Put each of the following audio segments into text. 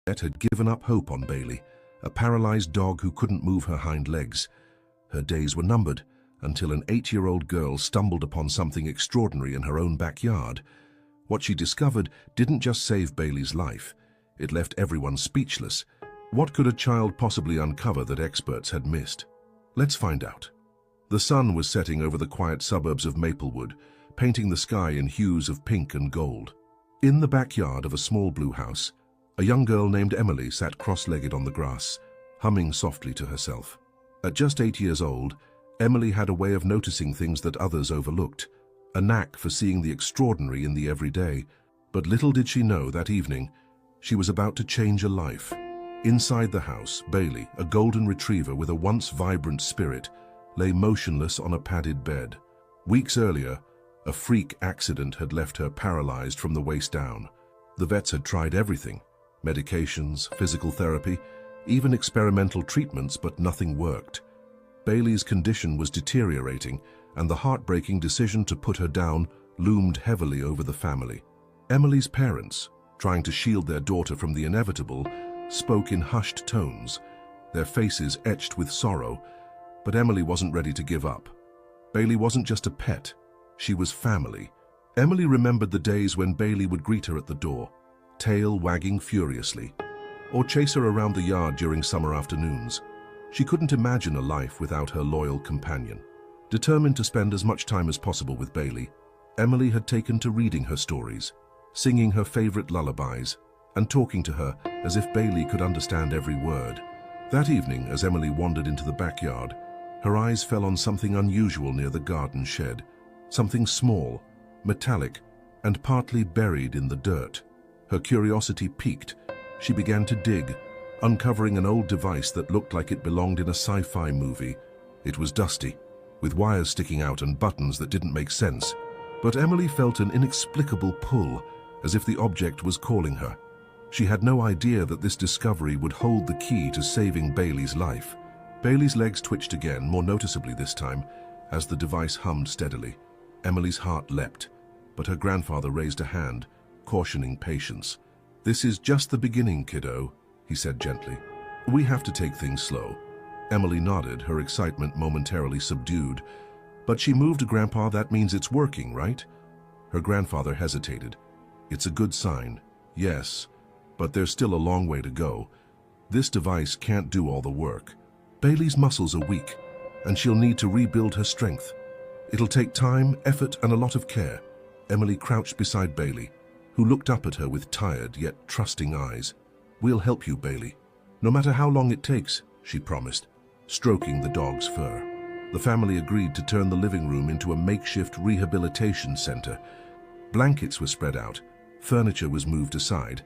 vet had given up hope on Bailey, a paralyzed dog who couldn't move her hind legs. Her days were numbered until an 8-year-old girl stumbled upon something extraordinary in her own backyard. What she discovered didn't just save Bailey's life, it left everyone speechless. What could a child possibly uncover that experts had missed? Let's find out. The sun was setting over the quiet suburbs of Maplewood, painting the sky in hues of pink and gold. In the backyard of a small blue house, a young girl named Emily sat cross-legged on the grass, humming softly to herself. At just 8 years old, Emily had a way of noticing things that others overlooked, a knack for seeing the extraordinary in the everyday. But little did she know that evening, she was about to change a life. Inside the house, Bailey, a golden retriever with a once vibrant spirit, lay motionless on a padded bed. Weeks earlier, a freak accident had left her paralyzed from the waist down. The vets had tried everything, medications, physical therapy, even experimental treatments, but nothing worked. Bailey's condition was deteriorating, and the heartbreaking decision to put her down loomed heavily over the family. Emily's parents, trying to shield their daughter from the inevitable, spoke in hushed tones, their faces etched with sorrow, but Emily wasn't ready to give up. Bailey wasn't just a pet, she was family. Emily remembered the days when Bailey would greet her at the door, tail wagging furiously, or chase her around the yard during summer afternoons. She couldn't imagine a life without her loyal companion. Determined to spend as much time as possible with Bailey, Emily had taken to reading her stories, singing her favorite lullabies, and talking to her as if Bailey could understand every word. That evening, as Emily wandered into the backyard, her eyes fell on something unusual near the garden shed, something small, metallic, and partly buried in the dirt. Her curiosity piqued. She began to dig, uncovering an old device that looked like it belonged in a sci-fi movie. It was dusty, with wires sticking out and buttons that didn't make sense. But Emily felt an inexplicable pull, as if the object was calling her. She had no idea that this discovery would hold the key to saving Bailey's life. Bailey's legs twitched again, more noticeably this time, as the device hummed steadily. Emily's heart leapt, but her grandfather raised a hand, cautioning patience. "This is just the beginning, kiddo," he said gently. "We have to take things slow." Emily nodded, her excitement momentarily subdued. "But she moved, Grandpa, that means it's working, right?" Her grandfather hesitated. "It's a good sign, yes, but there's still a long way to go. This device can't do all the work. Bailey's muscles are weak, and she'll need to rebuild her strength. It'll take time, effort, and a lot of care." Emily crouched beside Bailey, who looked up at her with tired yet trusting eyes. "We'll help you, Bailey, no matter how long it takes," she promised, stroking the dog's fur. The family agreed to turn the living room into a makeshift rehabilitation center. Blankets were spread out, furniture was moved aside,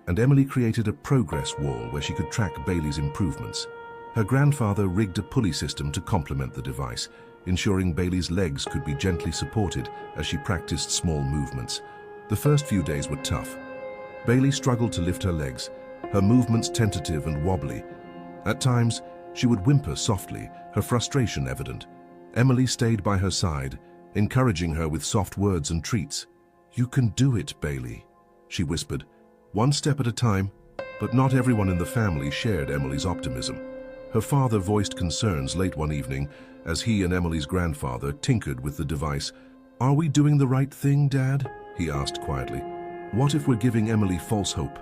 and Emily created a progress wall where she could track Bailey's improvements. Her grandfather rigged a pulley system to complement the device, ensuring Bailey's legs could be gently supported as she practiced small movements. The first few days were tough. Bailey struggled to lift her legs, her movements tentative and wobbly. At times, she would whimper softly, her frustration evident. Emily stayed by her side, encouraging her with soft words and treats. "You can do it, Bailey," she whispered, "one step at a time." But not everyone in the family shared Emily's optimism. Her father voiced concerns late one evening as he and Emily's grandfather tinkered with the device. "Are we doing the right thing, Dad?" he asked quietly. "What if we're giving Emily false hope?"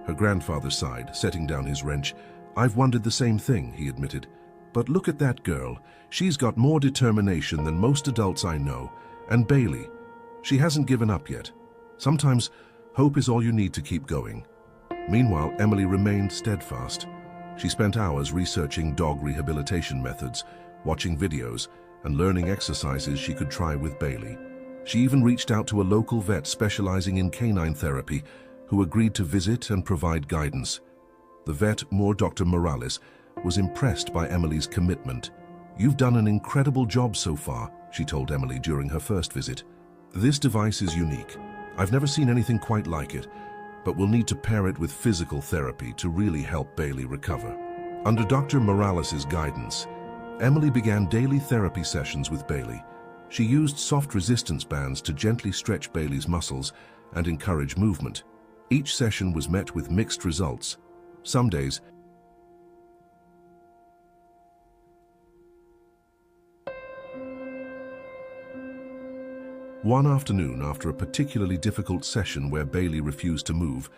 Her grandfather sighed, setting down his wrench. "I've wondered the same thing," he admitted. "But look at that girl. She's got more determination than most adults I know. And Bailey, she hasn't given up yet. Sometimes hope is all you need to keep going." Meanwhile, Emily remained steadfast. She spent hours researching dog rehabilitation methods, watching videos, and learning exercises she could try with Bailey. She even reached out to a local vet specializing in canine therapy, who agreed to visit and provide guidance. The vet, Dr. Morales, was impressed by Emily's commitment. "You've done an incredible job so far," she told Emily during her first visit. "This device is unique. I've never seen anything quite like it, but we'll need to pair it with physical therapy to really help Bailey recover." Under Dr. Morales' guidance, Emily began daily therapy sessions with Bailey. She used soft resistance bands to gently stretch Bailey's muscles and encourage movement. Each session was met with mixed results. Some days, one afternoon, after a particularly difficult session where Bailey refused to move,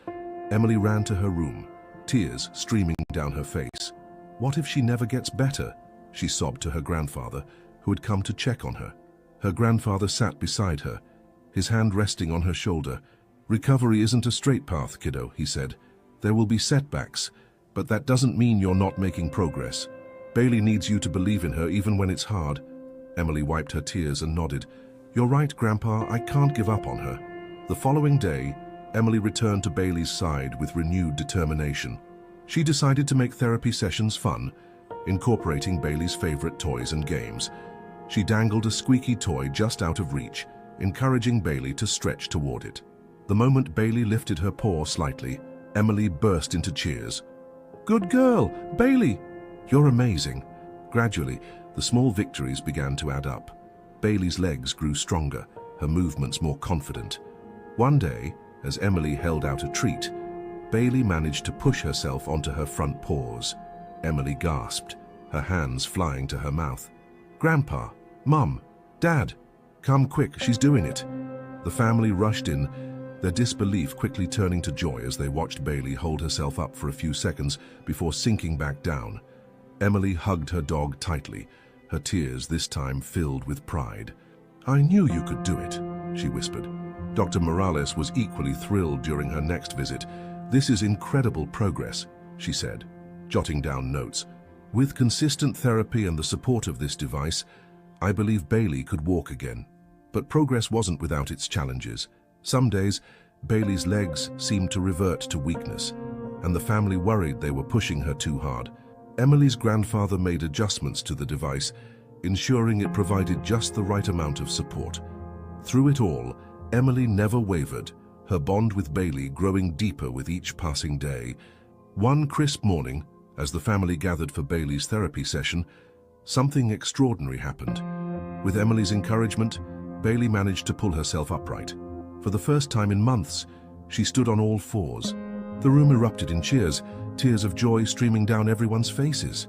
Emily ran to her room, tears streaming down her face. What if she never gets better? She sobbed to her grandfather, who had come to check on her. Her grandfather sat beside her, his hand resting on her shoulder. "Recovery isn't a straight path, kiddo," he said. "There will be setbacks, but that doesn't mean you're not making progress. Bailey needs you to believe in her even when it's hard." Emily wiped her tears and nodded. "You're right, Grandpa, I can't give up on her." The following day, Emily returned to Bailey's side with renewed determination. She decided to make therapy sessions fun, incorporating Bailey's favorite toys and games. She dangled a squeaky toy just out of reach, encouraging Bailey to stretch toward it. The moment Bailey lifted her paw slightly, Emily burst into cheers. "Good girl, Bailey! You're amazing." Gradually, the small victories began to add up. Bailey's legs grew stronger, her movements more confident. One day, as Emily held out a treat, Bailey managed to push herself onto her front paws. Emily gasped, her hands flying to her mouth. "Grandpa, Mum, Dad, come quick, she's doing it." The family rushed in, their disbelief quickly turning to joy as they watched Bailey hold herself up for a few seconds before sinking back down. Emily hugged her dog tightly, her tears this time filled with pride. "I knew you could do it," she whispered. Dr. Morales was equally thrilled during her next visit. "This is incredible progress," she said, jotting down notes. "With consistent therapy and the support of this device, I believe Bailey could walk again." But progress wasn't without its challenges. Some days, Bailey's legs seemed to revert to weakness, and the family worried they were pushing her too hard. Emily's grandfather made adjustments to the device, ensuring it provided just the right amount of support. Through it all, Emily never wavered, her bond with Bailey growing deeper with each passing day. One crisp morning, as the family gathered for Bailey's therapy session, something extraordinary happened. With Emily's encouragement, Bailey managed to pull herself upright. For the first time in months, she stood on all fours. The room erupted in cheers, tears of joy streaming down everyone's faces.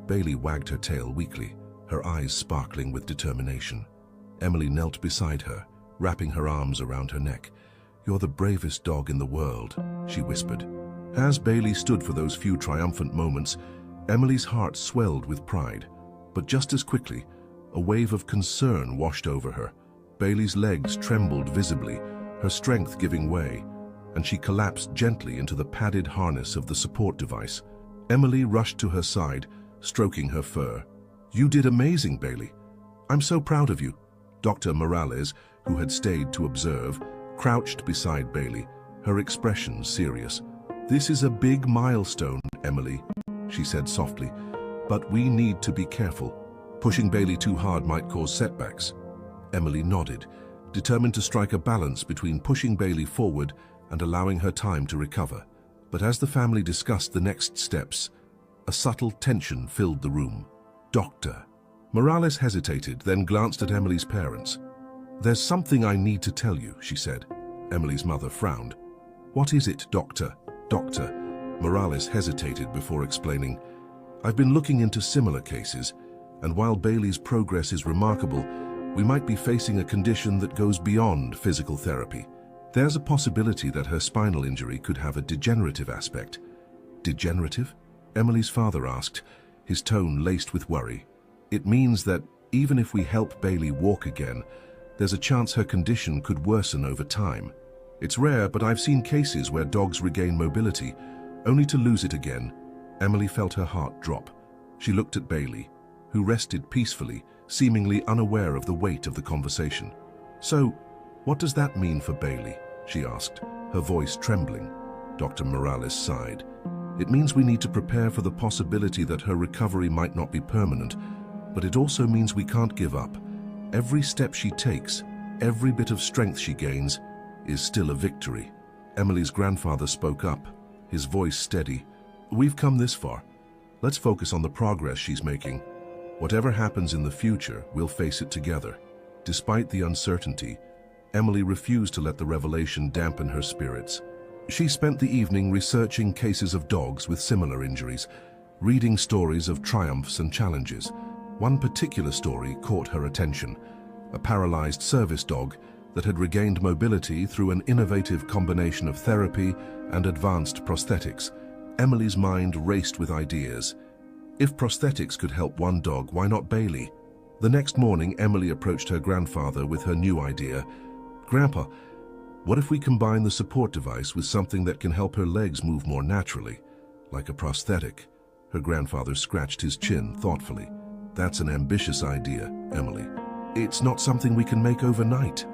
Bailey wagged her tail weakly, her eyes sparkling with determination. Emily knelt beside her, wrapping her arms around her neck. "You're the bravest dog in the world," she whispered. As Bailey stood for those few triumphant moments, Emily's heart swelled with pride. But just as quickly, a wave of concern washed over her. Bailey's legs trembled visibly, her strength giving way, and she collapsed gently into the padded harness of the support device. Emily rushed to her side, stroking her fur. "You did amazing, Bailey. I'm so proud of you." Dr. Morales, who had stayed to observe, crouched beside Bailey, her expression serious. "This is a big milestone, Emily," she said softly, "but we need to be careful. Pushing Bailey too hard might cause setbacks." Emily nodded, determined to strike a balance between pushing Bailey forward and allowing her time to recover. But as the family discussed the next steps, a subtle tension filled the room. "Doctor." Morales hesitated, then glanced at Emily's parents. "There's something I need to tell you," she said. Emily's mother frowned. "What is it, Doctor?" "Doctor." Morales hesitated before explaining. "I've been looking into similar cases, and while Bailey's progress is remarkable, we might be facing a condition that goes beyond physical therapy. There's a possibility that her spinal injury could have a degenerative aspect." "Degenerative?" Emily's father asked, his tone laced with worry. "It means that even if we help Bailey walk again, there's a chance her condition could worsen over time. It's rare, but I've seen cases where dogs regain mobility, only to lose it again." Emily felt her heart drop. She looked at Bailey, who rested peacefully, seemingly unaware of the weight of the conversation. "So, what does that mean for Bailey?" she asked, her voice trembling. Dr. Morales sighed. "It means we need to prepare for the possibility that her recovery might not be permanent, but it also means we can't give up. Every step she takes, every bit of strength she gains, is still a victory." Emily's grandfather spoke up, his voice steady. "We've come this far. Let's focus on the progress she's making. Whatever happens in the future, we'll face it together." Despite the uncertainty, Emily refused to let the revelation dampen her spirits. She spent the evening researching cases of dogs with similar injuries, reading stories of triumphs and challenges. One particular story caught her attention: a paralyzed service dog that had regained mobility through an innovative combination of therapy and advanced prosthetics. Emily's mind raced with ideas. If prosthetics could help one dog, why not Bailey? The next morning, Emily approached her grandfather with her new idea. "Grandpa, what if we combine the support device with something that can help her legs move more naturally, like a prosthetic?" Her grandfather scratched his chin thoughtfully. "That's an ambitious idea, Emily. It's not something we can make overnight."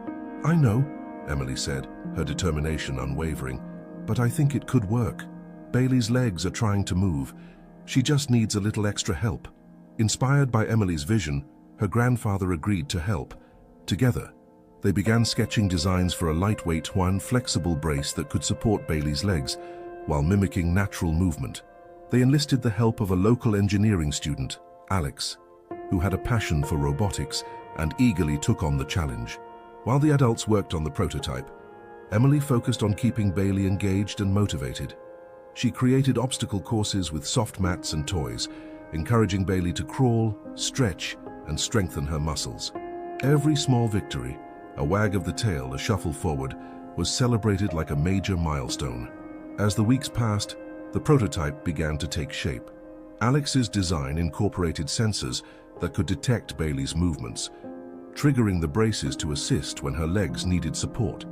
"I know," Emily said, her determination unwavering, "but I think it could work. Bailey's legs are trying to move. She just needs a little extra help." Inspired by Emily's vision, her grandfather agreed to help. Together, they began sketching designs for a lightweight, flexible brace that could support Bailey's legs while mimicking natural movement. They enlisted the help of a local engineering student, Alex, who had a passion for robotics and eagerly took on the challenge. While the adults worked on the prototype, Emily focused on keeping Bailey engaged and motivated. She created obstacle courses with soft mats and toys, encouraging Bailey to crawl, stretch, and strengthen her muscles. Every small victory, a wag of the tail, a shuffle forward, was celebrated like a major milestone. As the weeks passed, the prototype began to take shape. Alex's design incorporated sensors that could detect Bailey's movements, triggering the braces to assist when her legs needed support.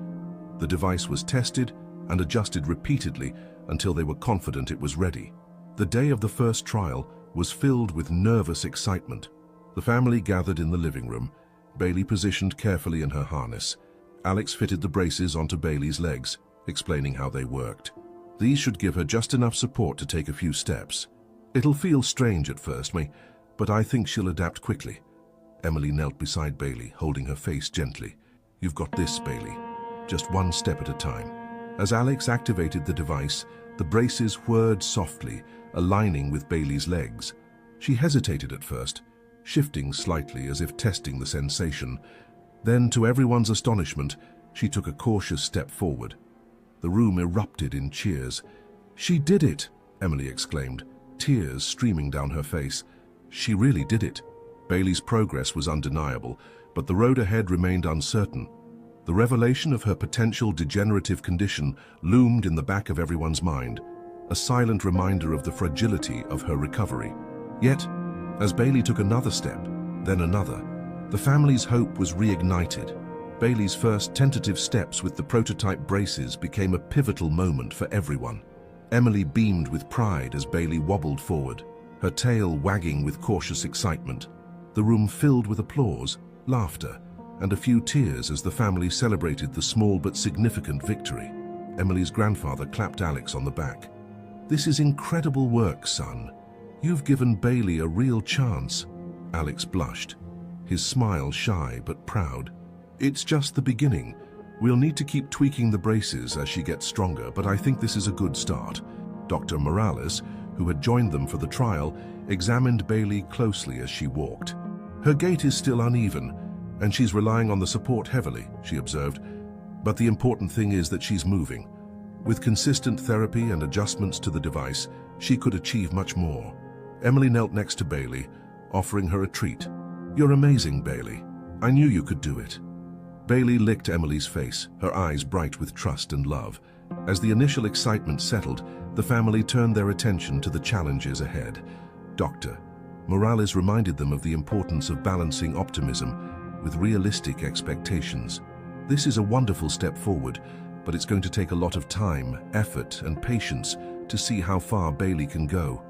The device was tested and adjusted repeatedly until they were confident it was ready. The day of the first trial was filled with nervous excitement. The family gathered in the living room, Bailey positioned carefully in her harness. Alex fitted the braces onto Bailey's legs, explaining how they worked. These should give her just enough support to take a few steps. "It'll feel strange at first, but I think she'll adapt quickly." Emily knelt beside Bailey, holding her face gently. "You've got this, Bailey. Just one step at a time." As Alex activated the device, the braces whirred softly, aligning with Bailey's legs. She hesitated at first, shifting slightly as if testing the sensation. Then, to everyone's astonishment, she took a cautious step forward. The room erupted in cheers. "She did it!" Emily exclaimed, tears streaming down her face. She really did it. Bailey's progress was undeniable, but the road ahead remained uncertain. The revelation of her potential degenerative condition loomed in the back of everyone's mind, a silent reminder of the fragility of her recovery. Yet, as Bailey took another step, then another, the family's hope was reignited. Bailey's first tentative steps with the prototype braces became a pivotal moment for everyone. Emily beamed with pride as Bailey wobbled forward, her tail wagging with cautious excitement. The room filled with applause, laughter, and a few tears as the family celebrated the small but significant victory. Emily's grandfather clapped Alex on the back. "This is incredible work, son. You've given Bailey a real chance." Alex blushed, his smile shy but proud. "It's just the beginning. We'll need to keep tweaking the braces as she gets stronger, but I think this is a good start." Dr. Morales, who had joined them for the trial, examined Bailey closely as she walked. "Her gait is still uneven, and she's relying on the support heavily," she observed. "But the important thing is that she's moving. With consistent therapy and adjustments to the device, she could achieve much more." Emily knelt next to Bailey, offering her a treat. "You're amazing, Bailey. I knew you could do it." Bailey licked Emily's face, her eyes bright with trust and love. As the initial excitement settled, the family turned their attention to the challenges ahead. Dr. Morales reminded them of the importance of balancing optimism with realistic expectations. "This is a wonderful step forward, but it's going to take a lot of time, effort, and patience to see how far Bailey can go."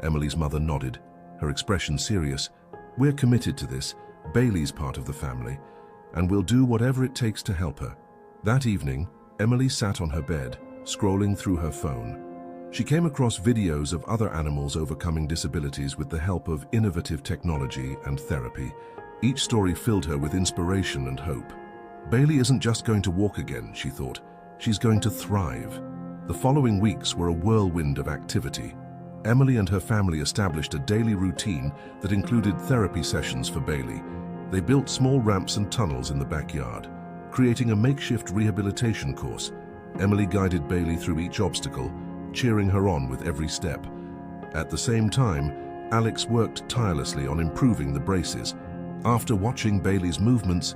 Emily's mother nodded, her expression serious. "We're committed to this. Bailey's part of the family, and we'll do whatever it takes to help her." That evening, Emily sat on her bed, scrolling through her phone. She came across videos of other animals overcoming disabilities with the help of innovative technology and therapy. Each story filled her with inspiration and hope. Bailey isn't just going to walk again, she thought. She's going to thrive. The following weeks were a whirlwind of activity. Emily and her family established a daily routine that included therapy sessions for Bailey. They built small ramps and tunnels in the backyard, creating a makeshift rehabilitation course. Emily guided Bailey through each obstacle, cheering her on with every step. At the same time, Alex worked tirelessly on improving the braces. After watching Bailey's movements,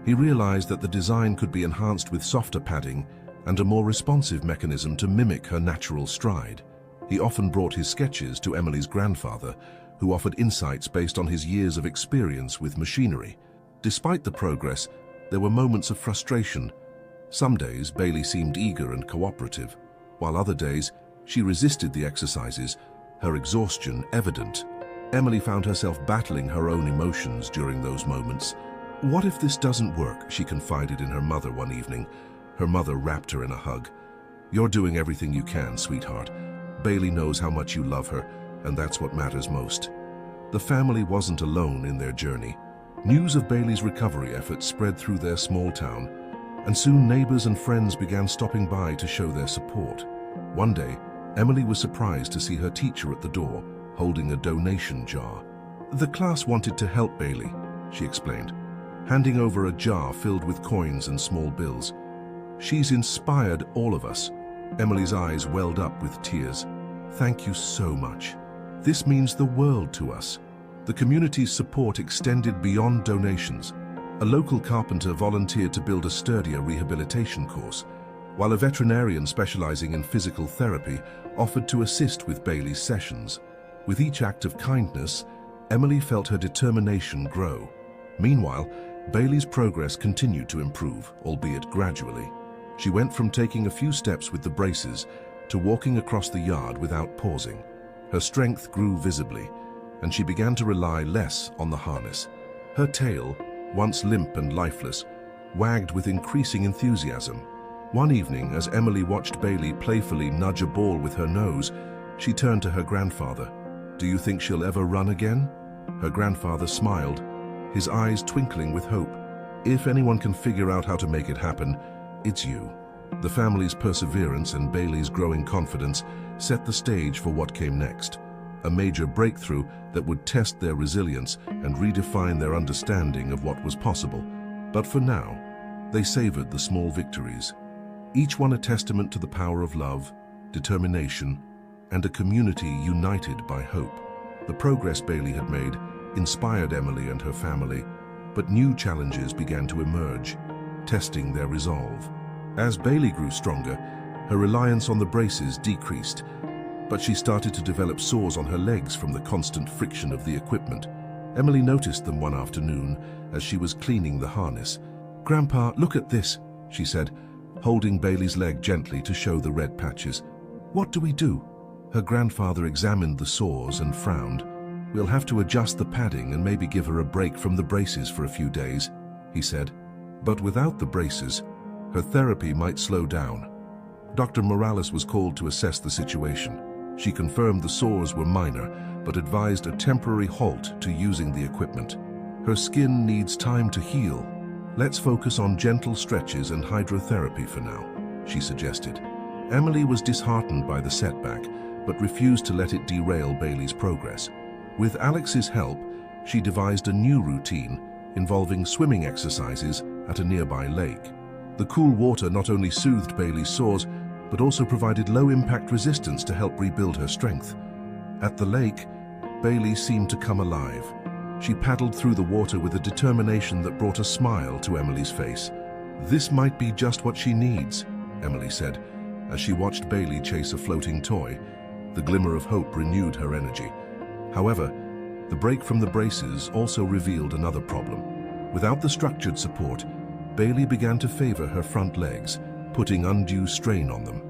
he realized that the design could be enhanced with softer padding and a more responsive mechanism to mimic her natural stride. He often brought his sketches to Emily's grandfather, who offered insights based on his years of experience with machinery. Despite the progress, there were moments of frustration. Some days, Bailey seemed eager and cooperative, while other days, she resisted the exercises, her exhaustion evident. Emily found herself battling her own emotions during those moments. "What if this doesn't work?" she confided in her mother one evening. Her mother wrapped her in a hug. "You're doing everything you can, sweetheart. Bailey knows how much you love her, and that's what matters most." The family wasn't alone in their journey. News of Bailey's recovery efforts spread through their small town, and soon neighbors and friends began stopping by to show their support. One day, Emily was surprised to see her teacher at the door, holding a donation jar. "The class wanted to help Bailey," she explained, handing over a jar filled with coins and small bills. "She's inspired all of us." Emily's eyes welled up with tears. "Thank you so much. This means the world to us." The community's support extended beyond donations. A local carpenter volunteered to build a sturdier rehabilitation course, while a veterinarian specializing in physical therapy offered to assist with Bailey's sessions. With each act of kindness, Emily felt her determination grow. Meanwhile, Bailey's progress continued to improve, albeit gradually. She went from taking a few steps with the braces to walking across the yard without pausing. Her strength grew visibly, and she began to rely less on the harness. Her tail, once limp and lifeless, wagged with increasing enthusiasm. One evening, as Emily watched Bailey playfully nudge a ball with her nose, she turned to her grandfather. "Do you think she'll ever run again?" Her grandfather smiled, his eyes twinkling with hope. "If anyone can figure out how to make it happen, it's you." The family's perseverance and Bailey's growing confidence set the stage for what came next. A major breakthrough that would test their resilience and redefine their understanding of what was possible. But for now, they savored the small victories, each one a testament to the power of love, determination, and a community united by hope. The progress Bailey had made inspired Emily and her family, but new challenges began to emerge, testing their resolve. As Bailey grew stronger, her reliance on the braces decreased, but she started to develop sores on her legs from the constant friction of the equipment. Emily noticed them one afternoon as she was cleaning the harness. "Grandpa, look at this," she said, holding Bailey's leg gently to show the red patches. "What do we do?" Her grandfather examined the sores and frowned. "We'll have to adjust the padding and maybe give her a break from the braces for a few days," he said. But without the braces, her therapy might slow down. Dr. Morales was called to assess the situation. She confirmed the sores were minor, but advised a temporary halt to using the equipment. "Her skin needs time to heal. Let's focus on gentle stretches and hydrotherapy for now," she suggested. Emily was disheartened by the setback, but refused to let it derail Bailey's progress. With Alex's help, she devised a new routine involving swimming exercises at a nearby lake. The cool water not only soothed Bailey's sores, but also provided low-impact resistance to help rebuild her strength. At the lake, Bailey seemed to come alive. She paddled through the water with a determination that brought a smile to Emily's face. "This might be just what she needs," Emily said, as she watched Bailey chase a floating toy. The glimmer of hope renewed her energy. However, the break from the braces also revealed another problem. Without the structured support, Bailey began to favor her front legs, putting undue strain on them.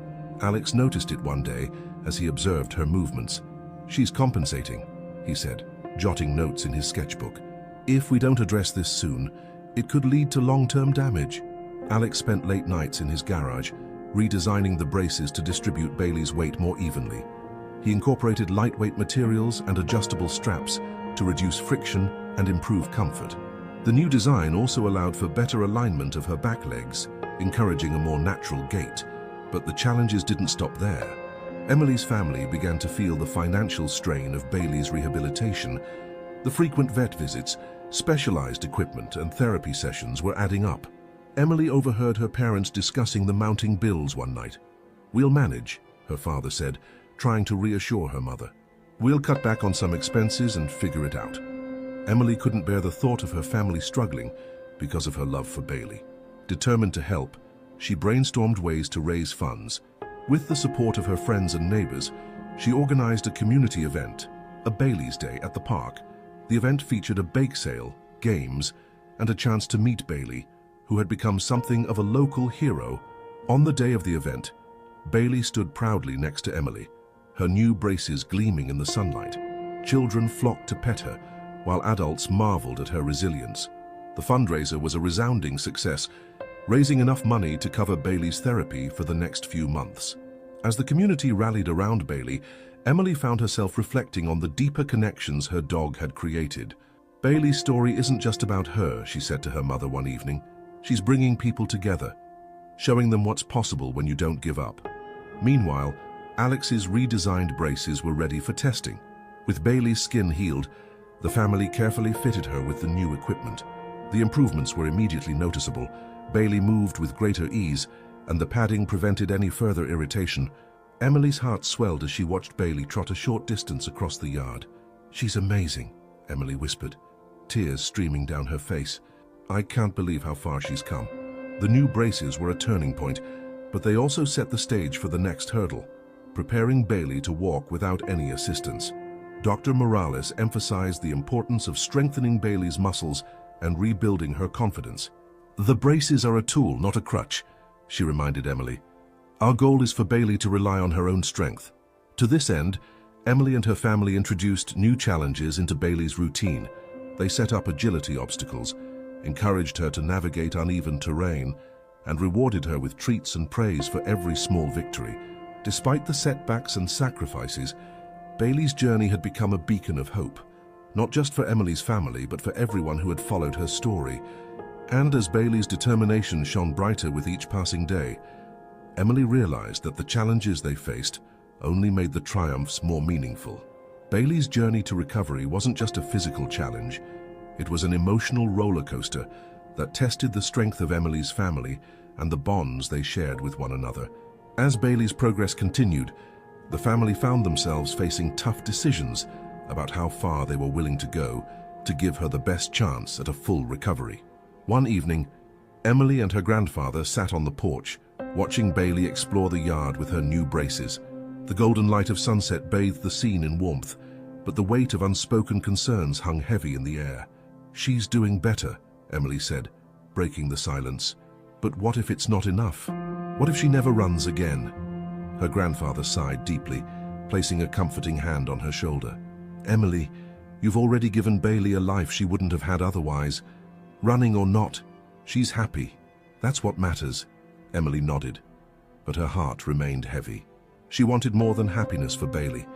Alex noticed it one day as he observed her movements. "She's compensating," he said, jotting notes in his sketchbook. "If we don't address this soon, it could lead to long-term damage." Alex spent late nights in his garage, redesigning the braces to distribute Bailey's weight more evenly. He incorporated lightweight materials and adjustable straps to reduce friction and improve comfort. The new design also allowed for better alignment of her back legs, encouraging a more natural gait. But the challenges didn't stop there. Emily's family began to feel the financial strain of Bailey's rehabilitation. The frequent vet visits, specialized equipment, and therapy sessions were adding up. Emily overheard her parents discussing the mounting bills one night. "We'll manage," her father said, trying to reassure her mother. "We'll cut back on some expenses and figure it out." Emily couldn't bear the thought of her family struggling because of her love for Bailey. Determined to help, she brainstormed ways to raise funds. With the support of her friends and neighbors, she organized a community event, a Bailey's Day at the park. The event featured a bake sale, games, and a chance to meet Bailey, who had become something of a local hero. On the day of the event, Bailey stood proudly next to Emily, her new braces gleaming in the sunlight. Children flocked to pet her, while adults marveled at her resilience. The fundraiser was a resounding success, raising enough money to cover Bailey's therapy for the next few months. As the community rallied around Bailey, Emily found herself reflecting on the deeper connections her dog had created. "Bailey's story isn't just about her," she said to her mother one evening. "She's bringing people together, showing them what's possible when you don't give up." Meanwhile, Alex's redesigned braces were ready for testing. With Bailey's skin healed, the family carefully fitted her with the new equipment. The improvements were immediately noticeable. Bailey moved with greater ease, and the padding prevented any further irritation. Emily's heart swelled as she watched Bailey trot a short distance across the yard. "She's amazing," Emily whispered, tears streaming down her face. "I can't believe how far she's come." The new braces were a turning point, but they also set the stage for the next hurdle, preparing Bailey to walk without any assistance. Dr. Morales emphasized the importance of strengthening Bailey's muscles and rebuilding her confidence. "The braces are a tool, not a crutch," she reminded Emily. "Our goal is for Bailey to rely on her own strength." To this end, Emily and her family introduced new challenges into Bailey's routine. They set up agility obstacles, encouraged her to navigate uneven terrain, and rewarded her with treats and praise for every small victory. Despite the setbacks and sacrifices, Bailey's journey had become a beacon of hope, not just for Emily's family, but for everyone who had followed her story. And as Bailey's determination shone brighter with each passing day, Emily realized that the challenges they faced only made the triumphs more meaningful. Bailey's journey to recovery wasn't just a physical challenge, it was an emotional roller coaster that tested the strength of Emily's family and the bonds they shared with one another. As Bailey's progress continued, the family found themselves facing tough decisions about how far they were willing to go to give her the best chance at a full recovery. One evening, Emily and her grandfather sat on the porch, watching Bailey explore the yard with her new braces. The golden light of sunset bathed the scene in warmth, but the weight of unspoken concerns hung heavy in the air. "She's doing better," Emily said, breaking the silence. "But what if it's not enough? What if she never runs again?" Her grandfather sighed deeply, placing a comforting hand on her shoulder. "Emily, you've already given Bailey a life she wouldn't have had otherwise. Running or not, she's happy. That's what matters." Emily nodded, but her heart remained heavy. She wanted more than happiness for Bailey.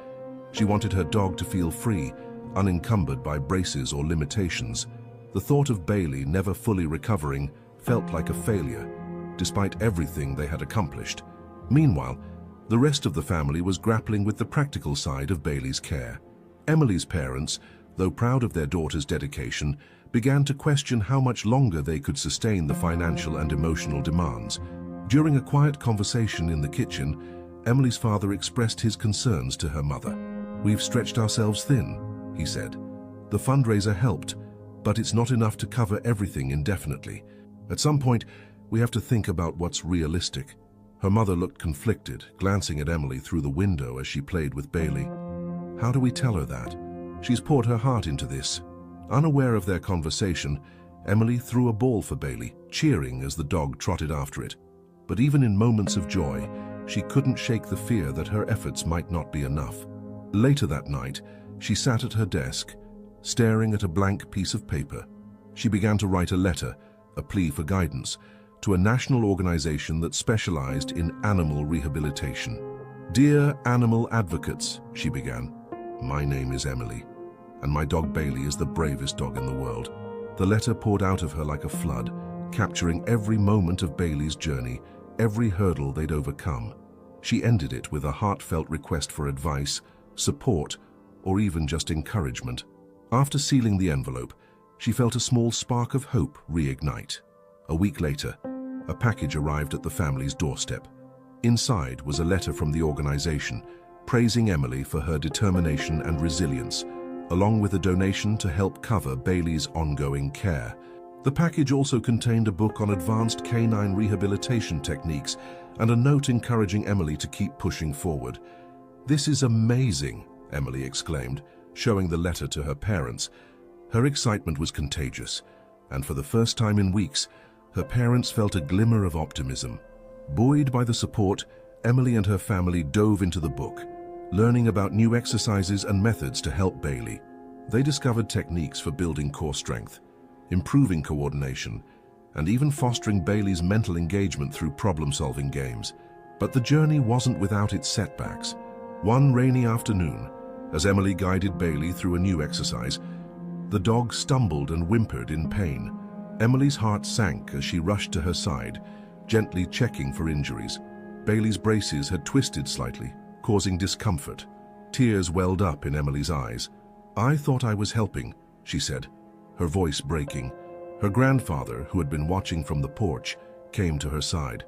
She wanted her dog to feel free, unencumbered by braces or limitations. The thought of Bailey never fully recovering felt like a failure, despite everything they had accomplished. Meanwhile, the rest of the family was grappling with the practical side of Bailey's care. Emily's parents, though proud of their daughter's dedication, began to question how much longer they could sustain the financial and emotional demands. During a quiet conversation in the kitchen, Emily's father expressed his concerns to her mother. "We've stretched ourselves thin," he said. "The fundraiser helped, but it's not enough to cover everything indefinitely. At some point, we have to think about what's realistic." Her mother looked conflicted, glancing at Emily through the window as she played with Bailey. "How do we tell her that? She's poured her heart into this." Unaware of their conversation, Emily threw a ball for Bailey, cheering as the dog trotted after it. But even in moments of joy, she couldn't shake the fear that her efforts might not be enough. Later that night, she sat at her desk, staring at a blank piece of paper. She began to write a letter, a plea for guidance, to a national organization that specialized in animal rehabilitation. "Dear animal advocates," she began, "my name is Emily, and my dog Bailey is the bravest dog in the world." The letter poured out of her like a flood, capturing every moment of Bailey's journey, every hurdle they'd overcome. She ended it with a heartfelt request for advice, support, or even just encouragement. After sealing the envelope, she felt a small spark of hope reignite. A week later, a package arrived at the family's doorstep. Inside was a letter from the organization, praising Emily for her determination and resilience, along with a donation to help cover Bailey's ongoing care. The package also contained a book on advanced canine rehabilitation techniques and a note encouraging Emily to keep pushing forward. "This is amazing," Emily exclaimed, showing the letter to her parents. Her excitement was contagious, and for the first time in weeks, her parents felt a glimmer of optimism. Buoyed by the support, Emily and her family dove into the book, learning about new exercises and methods to help Bailey. They discovered techniques for building core strength, improving coordination, and even fostering Bailey's mental engagement through problem-solving games. But the journey wasn't without its setbacks. One rainy afternoon, as Emily guided Bailey through a new exercise, the dog stumbled and whimpered in pain. Emily's heart sank as she rushed to her side, gently checking for injuries. Bailey's braces had twisted slightly, causing discomfort. Tears welled up in Emily's eyes. "I thought I was helping," she said, her voice breaking. Her grandfather, who had been watching from the porch, came to her side.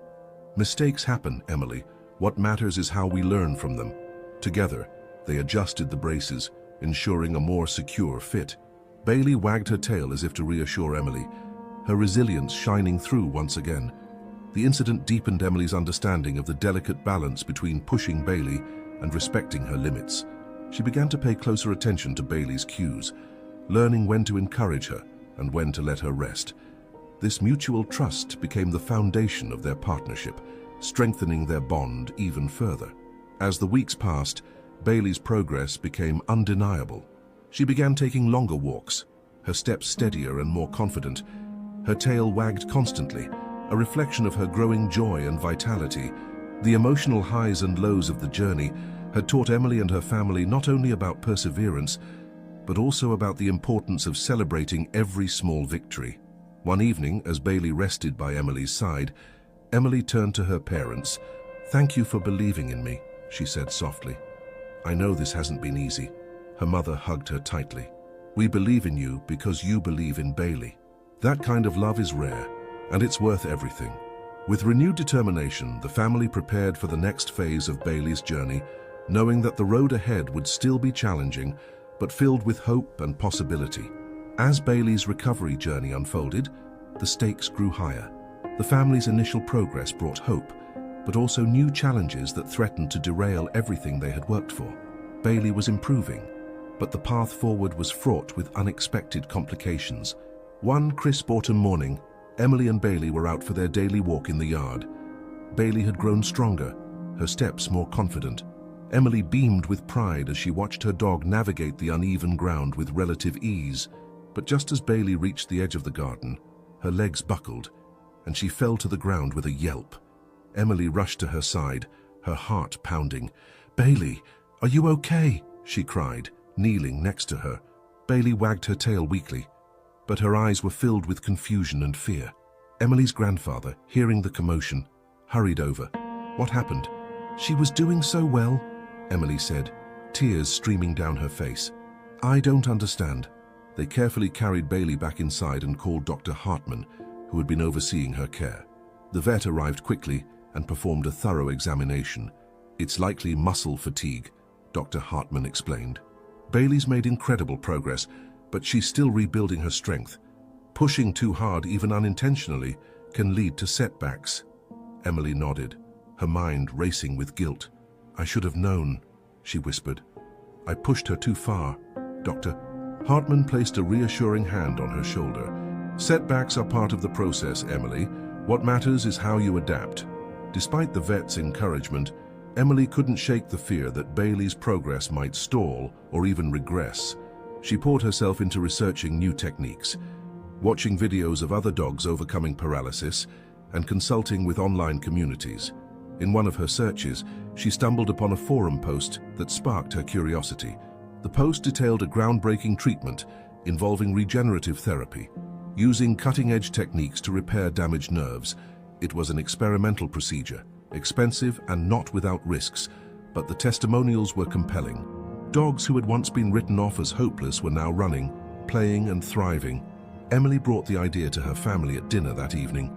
"Mistakes happen, Emily. What matters is how we learn from them." Together, they adjusted the braces, ensuring a more secure fit. Bailey wagged her tail as if to reassure Emily, her resilience shining through once again. The incident deepened Emily's understanding of the delicate balance between pushing Bailey and respecting her limits. She began to pay closer attention to Bailey's cues, learning when to encourage her and when to let her rest. This mutual trust became the foundation of their partnership, strengthening their bond even further. As the weeks passed, Bailey's progress became undeniable. She began taking longer walks, her steps steadier and more confident. Her tail wagged constantly, a reflection of her growing joy and vitality. The emotional highs and lows of the journey had taught Emily and her family not only about perseverance, but also about the importance of celebrating every small victory. One evening, as Bailey rested by Emily's side, Emily turned to her parents. "Thank you for believing in me," she said softly. "I know this hasn't been easy." Her mother hugged her tightly. "We believe in you because you believe in Bailey." That kind of love is rare, and it's worth everything. With renewed determination, the family prepared for the next phase of Bailey's journey, knowing that the road ahead would still be challenging, but filled with hope and possibility. As Bailey's recovery journey unfolded, the stakes grew higher. The family's initial progress brought hope, but also new challenges that threatened to derail everything they had worked for. Bailey was improving, but the path forward was fraught with unexpected complications. One crisp autumn morning, Emily and Bailey were out for their daily walk in the yard. Bailey had grown stronger, her steps more confident. Emily beamed with pride as she watched her dog navigate the uneven ground with relative ease. But just as Bailey reached the edge of the garden, her legs buckled, and she fell to the ground with a yelp. Emily rushed to her side, her heart pounding. "Bailey, are you okay?" she cried, kneeling next to her. Bailey wagged her tail weakly, but her eyes were filled with confusion and fear. Emily's grandfather, hearing the commotion, hurried over. "What happened?" "She was doing so well," Emily said, tears streaming down her face. "I don't understand." They carefully carried Bailey back inside and called Dr. Hartman, who had been overseeing her care. The vet arrived quickly and performed a thorough examination. "It's likely muscle fatigue," Dr. Hartman explained. "Bailey's made incredible progress, but she's still rebuilding her strength. Pushing too hard, even unintentionally, can lead to setbacks." Emily nodded, her mind racing with guilt. "I should have known," she whispered. "I pushed her too far." Dr. Hartman placed a reassuring hand on her shoulder. "Setbacks are part of the process, Emily. What matters is how you adapt." Despite the vet's encouragement, Emily couldn't shake the fear that Bailey's progress might stall or even regress. She poured herself into researching new techniques, watching videos of other dogs overcoming paralysis, and consulting with online communities. In one of her searches, she stumbled upon a forum post that sparked her curiosity. The post detailed a groundbreaking treatment involving regenerative therapy, using cutting-edge techniques to repair damaged nerves. It was an experimental procedure, expensive and not without risks, but the testimonials were compelling. Dogs who had once been written off as hopeless were now running, playing and thriving. Emily brought the idea to her family at dinner that evening.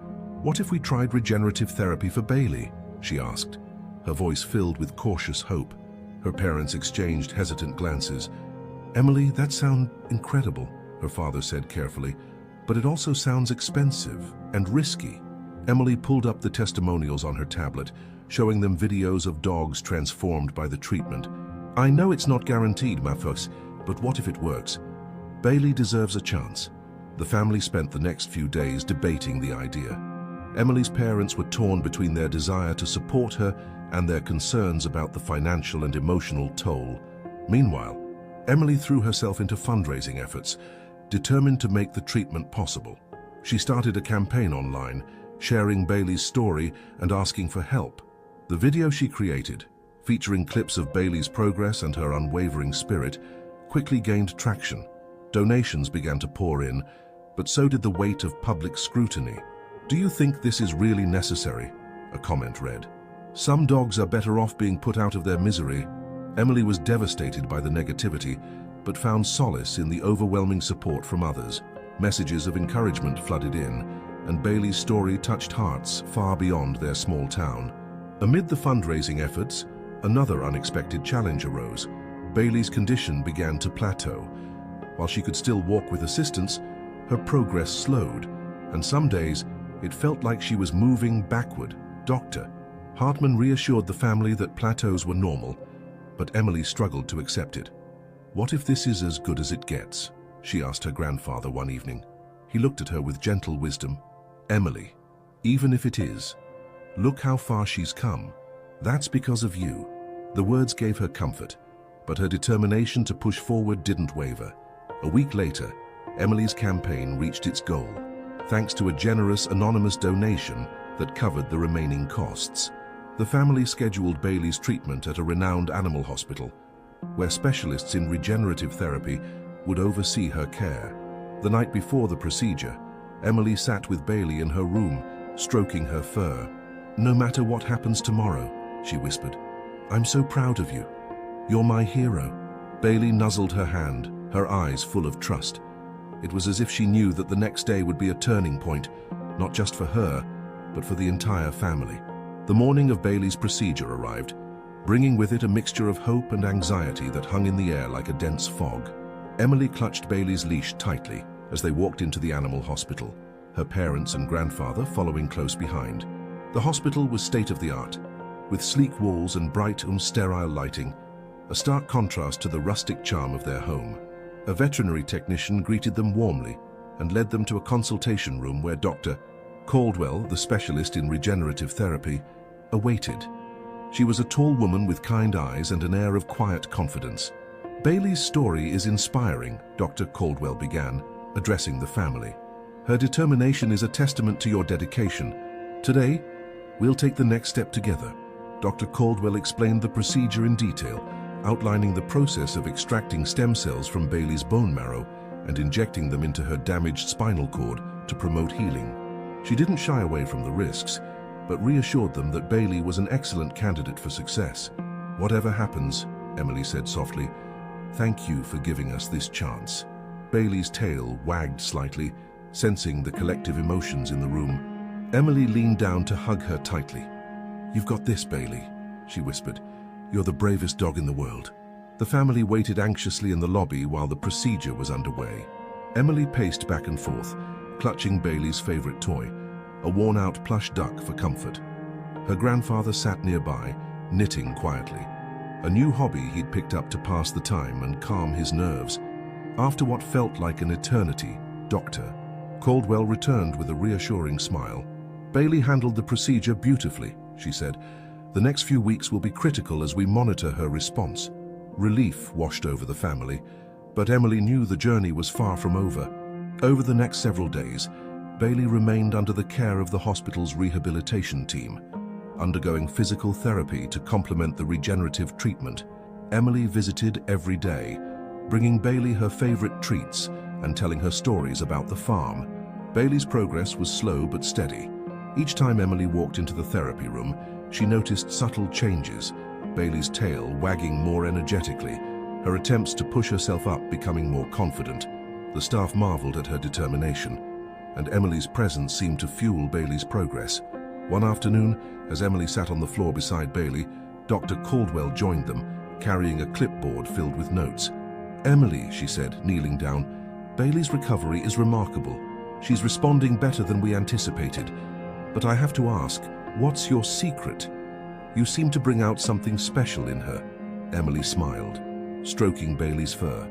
"What if we tried regenerative therapy for Bailey?" she asked, her voice filled with cautious hope. Her parents exchanged hesitant glances. "Emily, that sounds incredible," her father said carefully, "but it also sounds expensive and risky." Emily pulled up the testimonials on her tablet, showing them videos of dogs transformed by the treatment. "I know it's not guaranteed, ma fils, but what if it works? Bailey deserves a chance." The family spent the next few days debating the idea. Emily's parents were torn between their desire to support her and their concerns about the financial and emotional toll. Meanwhile, Emily threw herself into fundraising efforts, determined to make the treatment possible. She started a campaign online, sharing Bailey's story and asking for help. The video she created, featuring clips of Bailey's progress and her unwavering spirit, quickly gained traction. Donations began to pour in, but so did the weight of public scrutiny. "Do you think this is really necessary?" a comment read. "Some dogs are better off being put out of their misery." Emily was devastated by the negativity, but found solace in the overwhelming support from others. Messages of encouragement flooded in, and Bailey's story touched hearts far beyond their small town. Amid the fundraising efforts, another unexpected challenge arose. Bailey's condition began to plateau. While she could still walk with assistance, her progress slowed, and some days it felt like she was moving backward. Dr. Hartman reassured the family that plateaus were normal, but Emily struggled to accept it. "What if this is as good as it gets?" she asked her grandfather one evening. He looked at her with gentle wisdom. "Emily, even if it is, look how far she's come. That's because of you." The words gave her comfort, but her determination to push forward didn't waver. A week later, Emily's campaign reached its goal, thanks to a generous anonymous donation that covered the remaining costs. The family scheduled Bailey's treatment at a renowned animal hospital, where specialists in regenerative therapy would oversee her care. The night before the procedure, Emily sat with Bailey in her room, stroking her fur. "No matter what happens tomorrow," she whispered, "I'm so proud of you. You're my hero." Bailey nuzzled her hand, her eyes full of trust. It was as if she knew that the next day would be a turning point, not just for her, but for the entire family. The morning of Bailey's procedure arrived, bringing with it a mixture of hope and anxiety that hung in the air like a dense fog. Emily clutched Bailey's leash tightly as they walked into the animal hospital, her parents and grandfather following close behind. The hospital was state-of-the-art, with sleek walls and bright sterile lighting, a stark contrast to the rustic charm of their home. A veterinary technician greeted them warmly and led them to a consultation room where Dr. Caldwell, the specialist in regenerative therapy, awaited. She was a tall woman with kind eyes and an air of quiet confidence. "Bailey's story is inspiring," Dr. Caldwell began, addressing the family. "Her determination is a testament to your dedication. Today, we'll take the next step together." Dr. Caldwell explained the procedure in detail, outlining the process of extracting stem cells from Bailey's bone marrow and injecting them into her damaged spinal cord to promote healing. She didn't shy away from the risks, but reassured them that Bailey was an excellent candidate for success. "Whatever happens," Emily said softly, "thank you for giving us this chance." Bailey's tail wagged slightly, sensing the collective emotions in the room. Emily leaned down to hug her tightly. "You've got this, Bailey," she whispered. "You're the bravest dog in the world." The family waited anxiously in the lobby while the procedure was underway. Emily paced back and forth, clutching Bailey's favorite toy, a worn-out plush duck for comfort. Her grandfather sat nearby, knitting quietly, a new hobby he'd picked up to pass the time and calm his nerves. After what felt like an eternity, Dr. Caldwell returned with a reassuring smile. "Bailey handled the procedure beautifully," she said. "The next few weeks will be critical as we monitor her response." Relief washed over the family, but Emily knew the journey was far from over. Over the next several days, Bailey remained under the care of the hospital's rehabilitation team, undergoing physical therapy to complement the regenerative treatment. Emily visited every day, bringing Bailey her favorite treats and telling her stories about the farm. Bailey's progress was slow but steady. Each time Emily walked into the therapy room, she noticed subtle changes, Bailey's tail wagging more energetically, her attempts to push herself up becoming more confident. The staff marveled at her determination, and Emily's presence seemed to fuel Bailey's progress. One afternoon, as Emily sat on the floor beside Bailey, Dr. Caldwell joined them, carrying a clipboard filled with notes. "Emily," she said, kneeling down, "Bailey's recovery is remarkable. She's responding better than we anticipated. But I have to ask, what's your secret? You seem to bring out something special in her." Emily smiled, stroking Bailey's fur.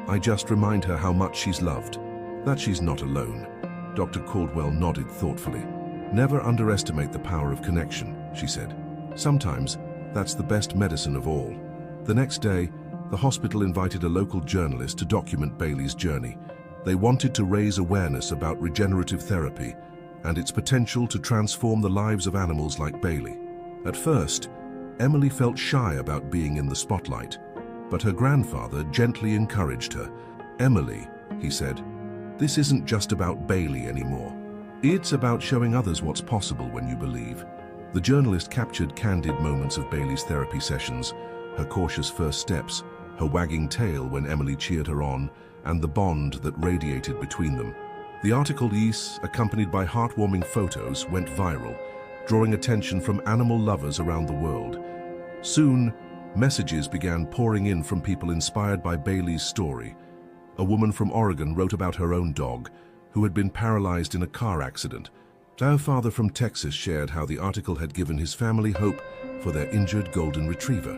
"I just remind her how much she's loved, that she's not alone." Dr. Caldwell nodded thoughtfully. "Never underestimate the power of connection," she said. "Sometimes that's the best medicine of all." The next day, the hospital invited a local journalist to document Bailey's journey. They wanted to raise awareness about regenerative therapy and its potential to transform the lives of animals like Bailey. At first, Emily felt shy about being in the spotlight, but her grandfather gently encouraged her. "Emily," he said, "this isn't just about Bailey anymore. It's about showing others what's possible when you believe." The journalist captured candid moments of Bailey's therapy sessions, her cautious first steps, her wagging tail when Emily cheered her on, and the bond that radiated between them. The article, accompanied by heartwarming photos, went viral, drawing attention from animal lovers around the world. Soon, messages began pouring in from people inspired by Bailey's story. A woman from Oregon wrote about her own dog, who had been paralyzed in a car accident. Our father from Texas shared how the article had given his family hope for their injured golden retriever.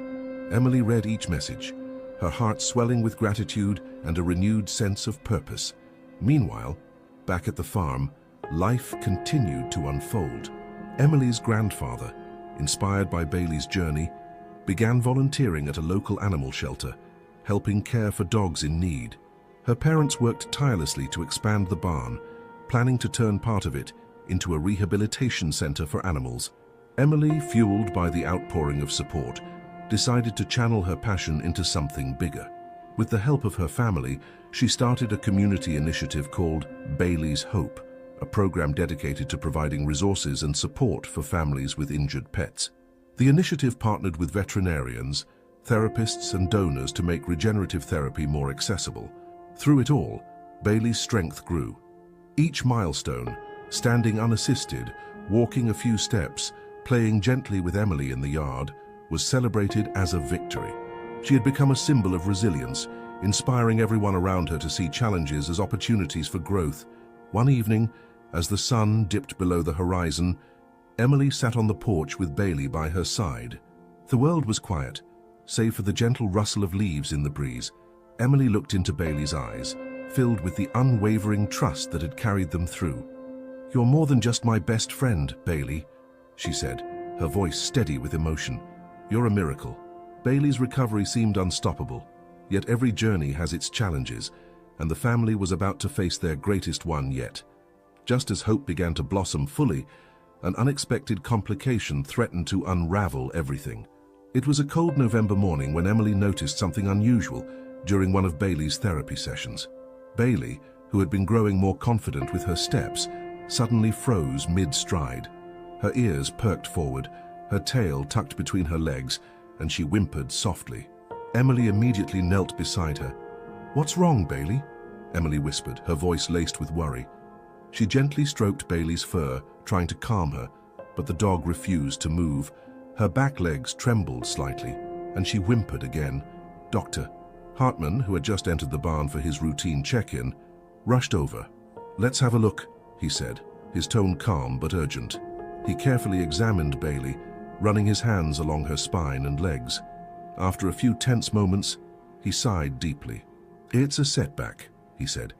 Emily read each message, her heart swelling with gratitude and a renewed sense of purpose. Meanwhile, back at the farm, life continued to unfold. Emily's grandfather, inspired by Bailey's journey, began volunteering at a local animal shelter, helping care for dogs in need. Her parents worked tirelessly to expand the barn, planning to turn part of it into a rehabilitation center for animals. Emily, fueled by the outpouring of support, decided to channel her passion into something bigger. With the help of her family, she started a community initiative called Bailey's Hope, a program dedicated to providing resources and support for families with injured pets. The initiative partnered with veterinarians, therapists, and donors to make regenerative therapy more accessible. Through it all, Bailey's strength grew. Each milestone, standing unassisted, walking a few steps, playing gently with Emily in the yard, was celebrated as a victory. She had become a symbol of resilience, inspiring everyone around her to see challenges as opportunities for growth. One evening, as the sun dipped below the horizon, Emily sat on the porch with Bailey by her side. The world was quiet, save for the gentle rustle of leaves in the breeze. Emily looked into Bailey's eyes, filled with the unwavering trust that had carried them through. "You're more than just my best friend, Bailey," she said, her voice steady with emotion. "You're a miracle." Bailey's recovery seemed unstoppable, yet every journey has its challenges, and the family was about to face their greatest one yet. Just as hope began to blossom fully, an unexpected complication threatened to unravel everything. It was a cold November morning when Emily noticed something unusual during one of Bailey's therapy sessions. Bailey, who had been growing more confident with her steps, suddenly froze mid-stride. Her ears perked forward, her tail tucked between her legs, and she whimpered softly. Emily immediately knelt beside her. "What's wrong, Bailey?" Emily whispered, her voice laced with worry. She gently stroked Bailey's fur, trying to calm her, but the dog refused to move. Her back legs trembled slightly, and she whimpered again. Dr. Hartman, who had just entered the barn for his routine check-in, rushed over. "Let's have a look," he said, his tone calm but urgent. He carefully examined Bailey, running his hands along her spine and legs. After a few tense moments, he sighed deeply. "It's a setback," he said.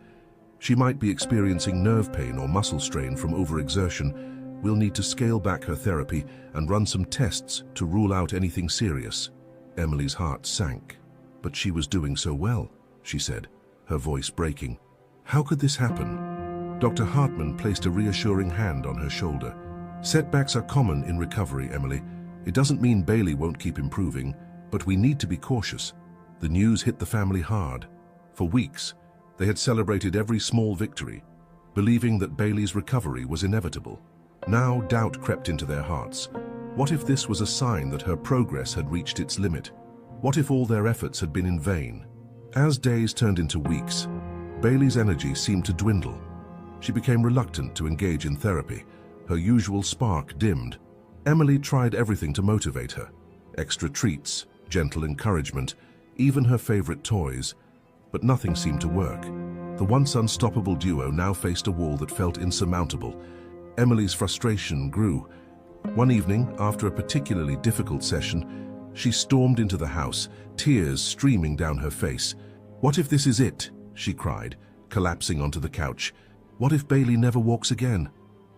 "She might be experiencing nerve pain or muscle strain from overexertion. We'll need to scale back her therapy and run some tests to rule out anything serious." Emily's heart sank. "But she was doing so well," she said, her voice breaking. "How could this happen?" Dr. Hartman placed a reassuring hand on her shoulder. "Setbacks are common in recovery, Emily. It doesn't mean Bailey won't keep improving, but we need to be cautious." The news hit the family hard. For weeks, they had celebrated every small victory, believing that Bailey's recovery was inevitable. Now doubt crept into their hearts. What if this was a sign that her progress had reached its limit? What if all their efforts had been in vain? As days turned into weeks, Bailey's energy seemed to dwindle. She became reluctant to engage in therapy. Her usual spark dimmed. Emily tried everything to motivate her. Extra treats, gentle encouragement, even her favorite toys. But nothing seemed to work. The once unstoppable duo now faced a wall that felt insurmountable. Emily's frustration grew. One evening, after a particularly difficult session, she stormed into the house, tears streaming down her face. "What if this is it?" she cried, collapsing onto the couch. "What if Bailey never walks again?"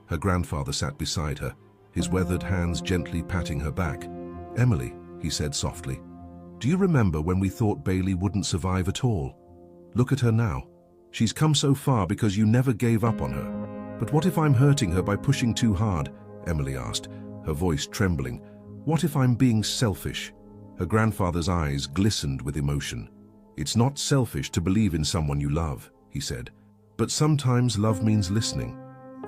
Her grandfather sat beside her, his weathered hands gently patting her back. "Emily," he said softly, "do you remember when we thought Bailey wouldn't survive at all? Look at her now. She's come so far because you never gave up on her. But what if I'm hurting her by pushing too hard?" Emily asked, her voice trembling. "What if I'm being selfish?" Her grandfather's eyes glistened with emotion. "It's not selfish to believe in someone you love," he said. "But sometimes love means listening,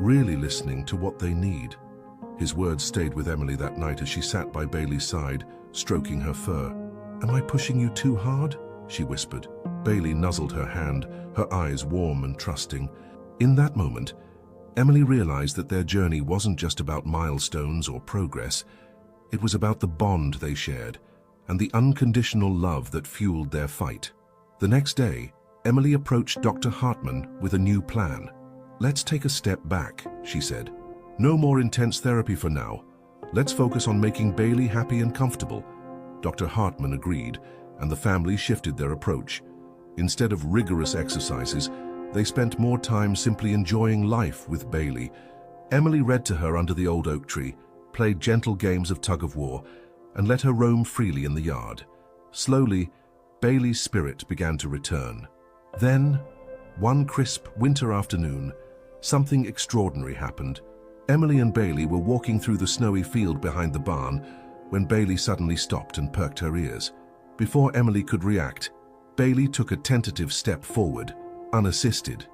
really listening to what they need." His words stayed with Emily that night as she sat by Bailey's side, stroking her fur. "Am I pushing you too hard?" she whispered. Bailey nuzzled her hand, her eyes warm and trusting. In that moment, Emily realized that their journey wasn't just about milestones or progress. It was about the bond they shared and the unconditional love that fueled their fight. The next day, Emily approached Dr. Hartman with a new plan. "Let's take a step back," she said. "No more intense therapy for now. Let's focus on making Bailey happy and comfortable." Dr. Hartman agreed, and the family shifted their approach. Instead of rigorous exercises, they spent more time simply enjoying life with Bailey. Emily read to her under the old oak tree, played gentle games of tug-of-war, and let her roam freely in the yard. Slowly, Bailey's spirit began to return. Then, one crisp winter afternoon, something extraordinary happened. Emily and Bailey were walking through the snowy field behind the barn when Bailey suddenly stopped and perked her ears. Before Emily could react, Bailey took a tentative step forward, unassisted.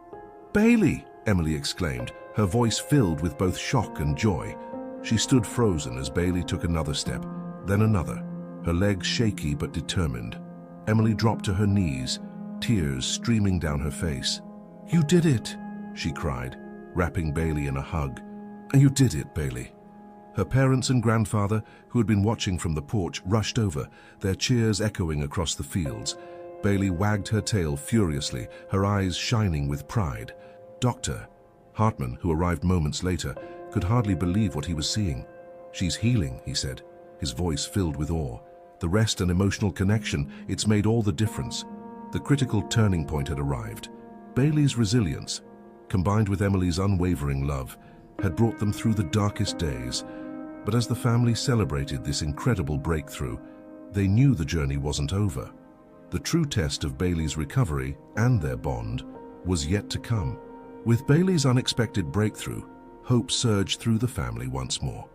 "Bailey!" Emily exclaimed, her voice filled with both shock and joy. She stood frozen as Bailey took another step, then another, her legs shaky but determined. Emily dropped to her knees, tears streaming down her face. "You did it!" she cried, wrapping Bailey in a hug. "You did it, Bailey." Her parents and grandfather, who had been watching from the porch, rushed over, their cheers echoing across the fields. Bailey wagged her tail furiously, her eyes shining with pride. Dr. Hartman, who arrived moments later, could hardly believe what he was seeing. "She's healing," he said, his voice filled with awe. "The rest and emotional connection, it's made all the difference." The critical turning point had arrived. Bailey's resilience, combined with Emily's unwavering love, had brought them through the darkest days. But as the family celebrated this incredible breakthrough, they knew the journey wasn't over. The true test of Bailey's recovery and their bond was yet to come. With Bailey's unexpected breakthrough, hope surged through the family once more.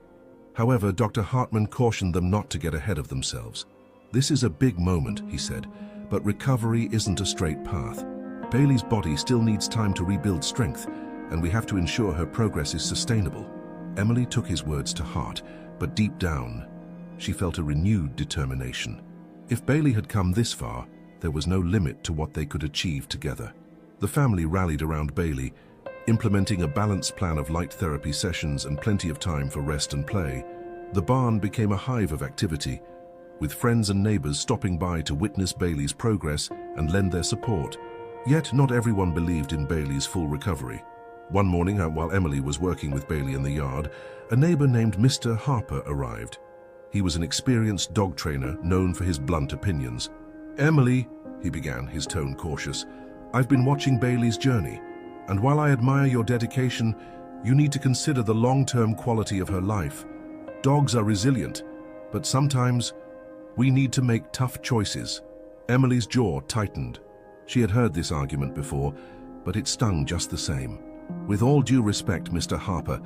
However, Dr. Hartman cautioned them not to get ahead of themselves. "This is a big moment," he said, "but recovery isn't a straight path. Bailey's body still needs time to rebuild strength, and we have to ensure her progress is sustainable." Emily took his words to heart, but deep down, she felt a renewed determination. If Bailey had come this far, there was no limit to what they could achieve together. The family rallied around Bailey, implementing a balanced plan of light therapy sessions and plenty of time for rest and play. The barn became a hive of activity, with friends and neighbors stopping by to witness Bailey's progress and lend their support. Yet not everyone believed in Bailey's full recovery. One morning, while Emily was working with Bailey in the yard, a neighbor named Mr. Harper arrived. He was an experienced dog trainer known for his blunt opinions. "Emily," he began, his tone cautious, "I've been watching Bailey's journey, and while I admire your dedication, you need to consider the long-term quality of her life. Dogs are resilient, but sometimes we need to make tough choices." Emily's jaw tightened. She had heard this argument before, but it stung just the same. "With all due respect, Mr. Harper,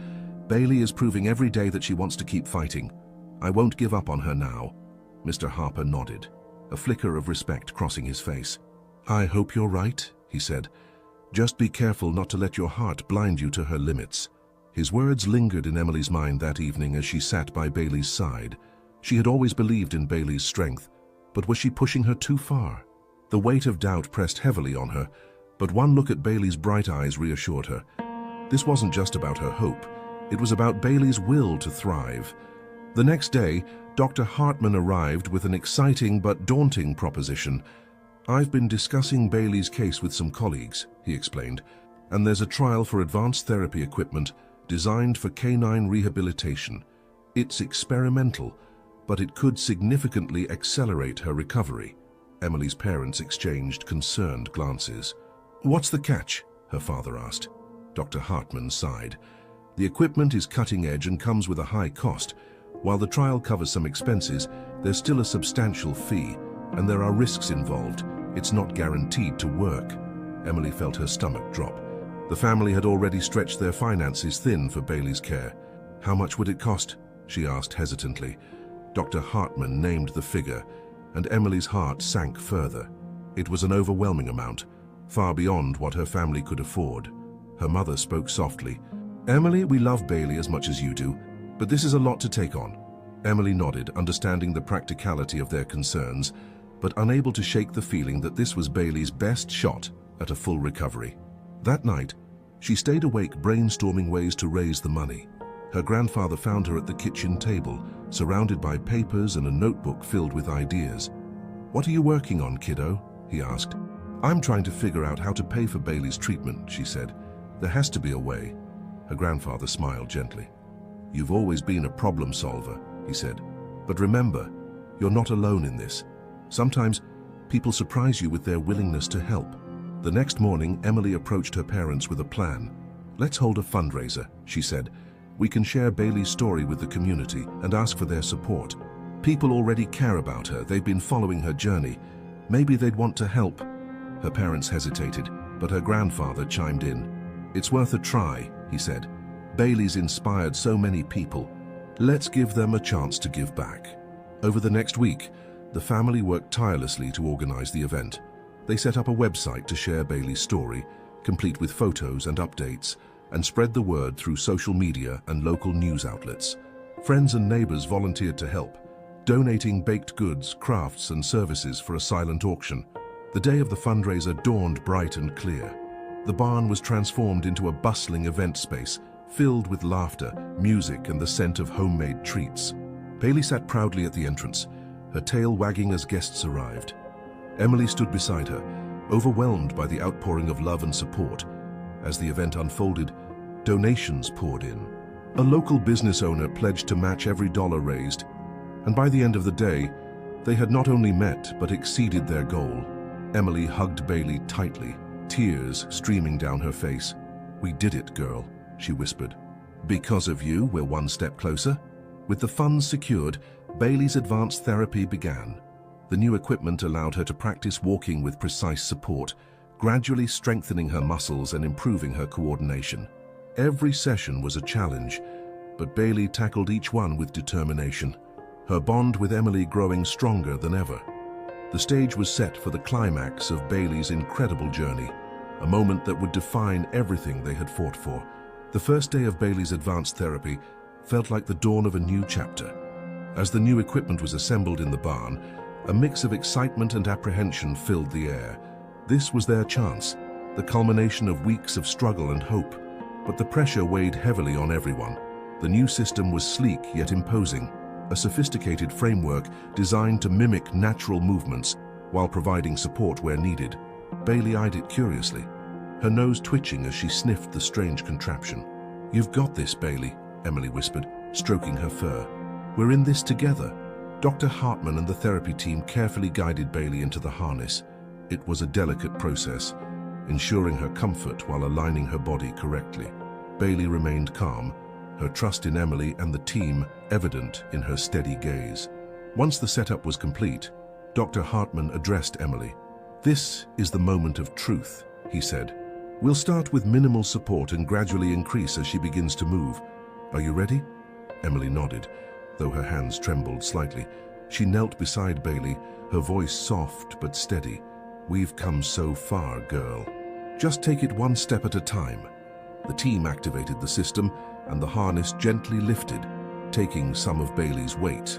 Bailey is proving every day that she wants to keep fighting. I won't give up on her now." Mr. Harper nodded, a flicker of respect crossing his face. "I hope you're right," he said. "Just be careful not to let your heart blind you to her limits." His words lingered in Emily's mind that evening as she sat by Bailey's side. She had always believed in Bailey's strength, but was she pushing her too far? The weight of doubt pressed heavily on her, But one look at Bailey's bright eyes reassured her. This wasn't just about her hope. It was about Bailey's will to thrive. The next day, Dr. Hartman arrived with an exciting but daunting proposition. "I've been discussing Bailey's case with some colleagues," he explained, "and there's a trial for advanced therapy equipment designed for canine rehabilitation. It's experimental, but it could significantly accelerate her recovery." Emily's parents exchanged concerned glances. "What's the catch?" her father asked. Dr. Hartman sighed. "The equipment is cutting edge and comes with a high cost. While the trial covers some expenses, there's still a substantial fee, and there are risks involved. It's not guaranteed to work." Emily felt her stomach drop. The family had already stretched their finances thin for Bailey's care. "How much would it cost?" she asked hesitantly. Dr. Hartman named the figure, and Emily's heart sank further. It was an overwhelming amount, far beyond what her family could afford. Her mother spoke softly. "Emily, we love Bailey as much as you do, but this is a lot to take on." Emily nodded, understanding the practicality of their concerns, but unable to shake the feeling that this was Bailey's best shot at a full recovery. That night, she stayed awake brainstorming ways to raise the money. Her grandfather found her at the kitchen table, surrounded by papers and a notebook filled with ideas. "What are you working on, kiddo?" he asked. "I'm trying to figure out how to pay for Bailey's treatment," she said. "There has to be a way." Her grandfather smiled gently. "You've always been a problem solver," he said. "But remember, you're not alone in this. Sometimes people surprise you with their willingness to help." The next morning, Emily approached her parents with a plan. "Let's hold a fundraiser," she said. "We can share Bailey's story with the community and ask for their support. People already care about her. They've been following her journey. Maybe they'd want to help." Her parents hesitated, but her grandfather chimed in. "It's worth a try," he said. "Bailey's inspired so many people. Let's give them a chance to give back." Over the next week, the family worked tirelessly to organize the event. They set up a website to share Bailey's story, complete with photos and updates, and spread the word through social media and local news outlets. Friends and neighbors volunteered to help, donating baked goods, crafts, and services for a silent auction. The day of the fundraiser dawned bright and clear. The barn was transformed into a bustling event space, filled with laughter, music, and the scent of homemade treats. Bailey sat proudly at the entrance, her tail wagging as guests arrived. Emily stood beside her, overwhelmed by the outpouring of love and support. As the event unfolded, donations poured in. A local business owner pledged to match every dollar raised, and by the end of the day, they had not only met but exceeded their goal. Emily hugged Bailey tightly, tears streaming down her face. "We did it, girl," she whispered. "Because of you, we're one step closer." With the funds secured, Bailey's advanced therapy began. The new equipment allowed her to practice walking with precise support, gradually strengthening her muscles and improving her coordination. Every session was a challenge, but Bailey tackled each one with determination, her bond with Emily growing stronger than ever. The stage was set for the climax of Bailey's incredible journey, a moment that would define everything they had fought for. The first day of Bailey's advanced therapy felt like the dawn of a new chapter. As the new equipment was assembled in the barn, a mix of excitement and apprehension filled the air. This was their chance, the culmination of weeks of struggle and hope. But the pressure weighed heavily on everyone. The new system was sleek yet imposing, a sophisticated framework designed to mimic natural movements while providing support where needed. Bailey eyed it curiously, her nose twitching as she sniffed the strange contraption. "You've got this, Bailey," Emily whispered, stroking her fur. "We're in this together." Dr. Hartman and the therapy team carefully guided Bailey into the harness. It was a delicate process, ensuring her comfort while aligning her body correctly. Bailey remained calm, her trust in Emily and the team evident in her steady gaze. Once the setup was complete, Dr. Hartman addressed Emily. "This is the moment of truth," he said. "We'll start with minimal support and gradually increase as she begins to move. Are you ready?" Emily nodded, though her hands trembled slightly. She knelt beside Bailey, her voice soft but steady. "We've come so far, girl. Just take it one step at a time." The team activated the system, and the harness gently lifted, taking some of Bailey's weight.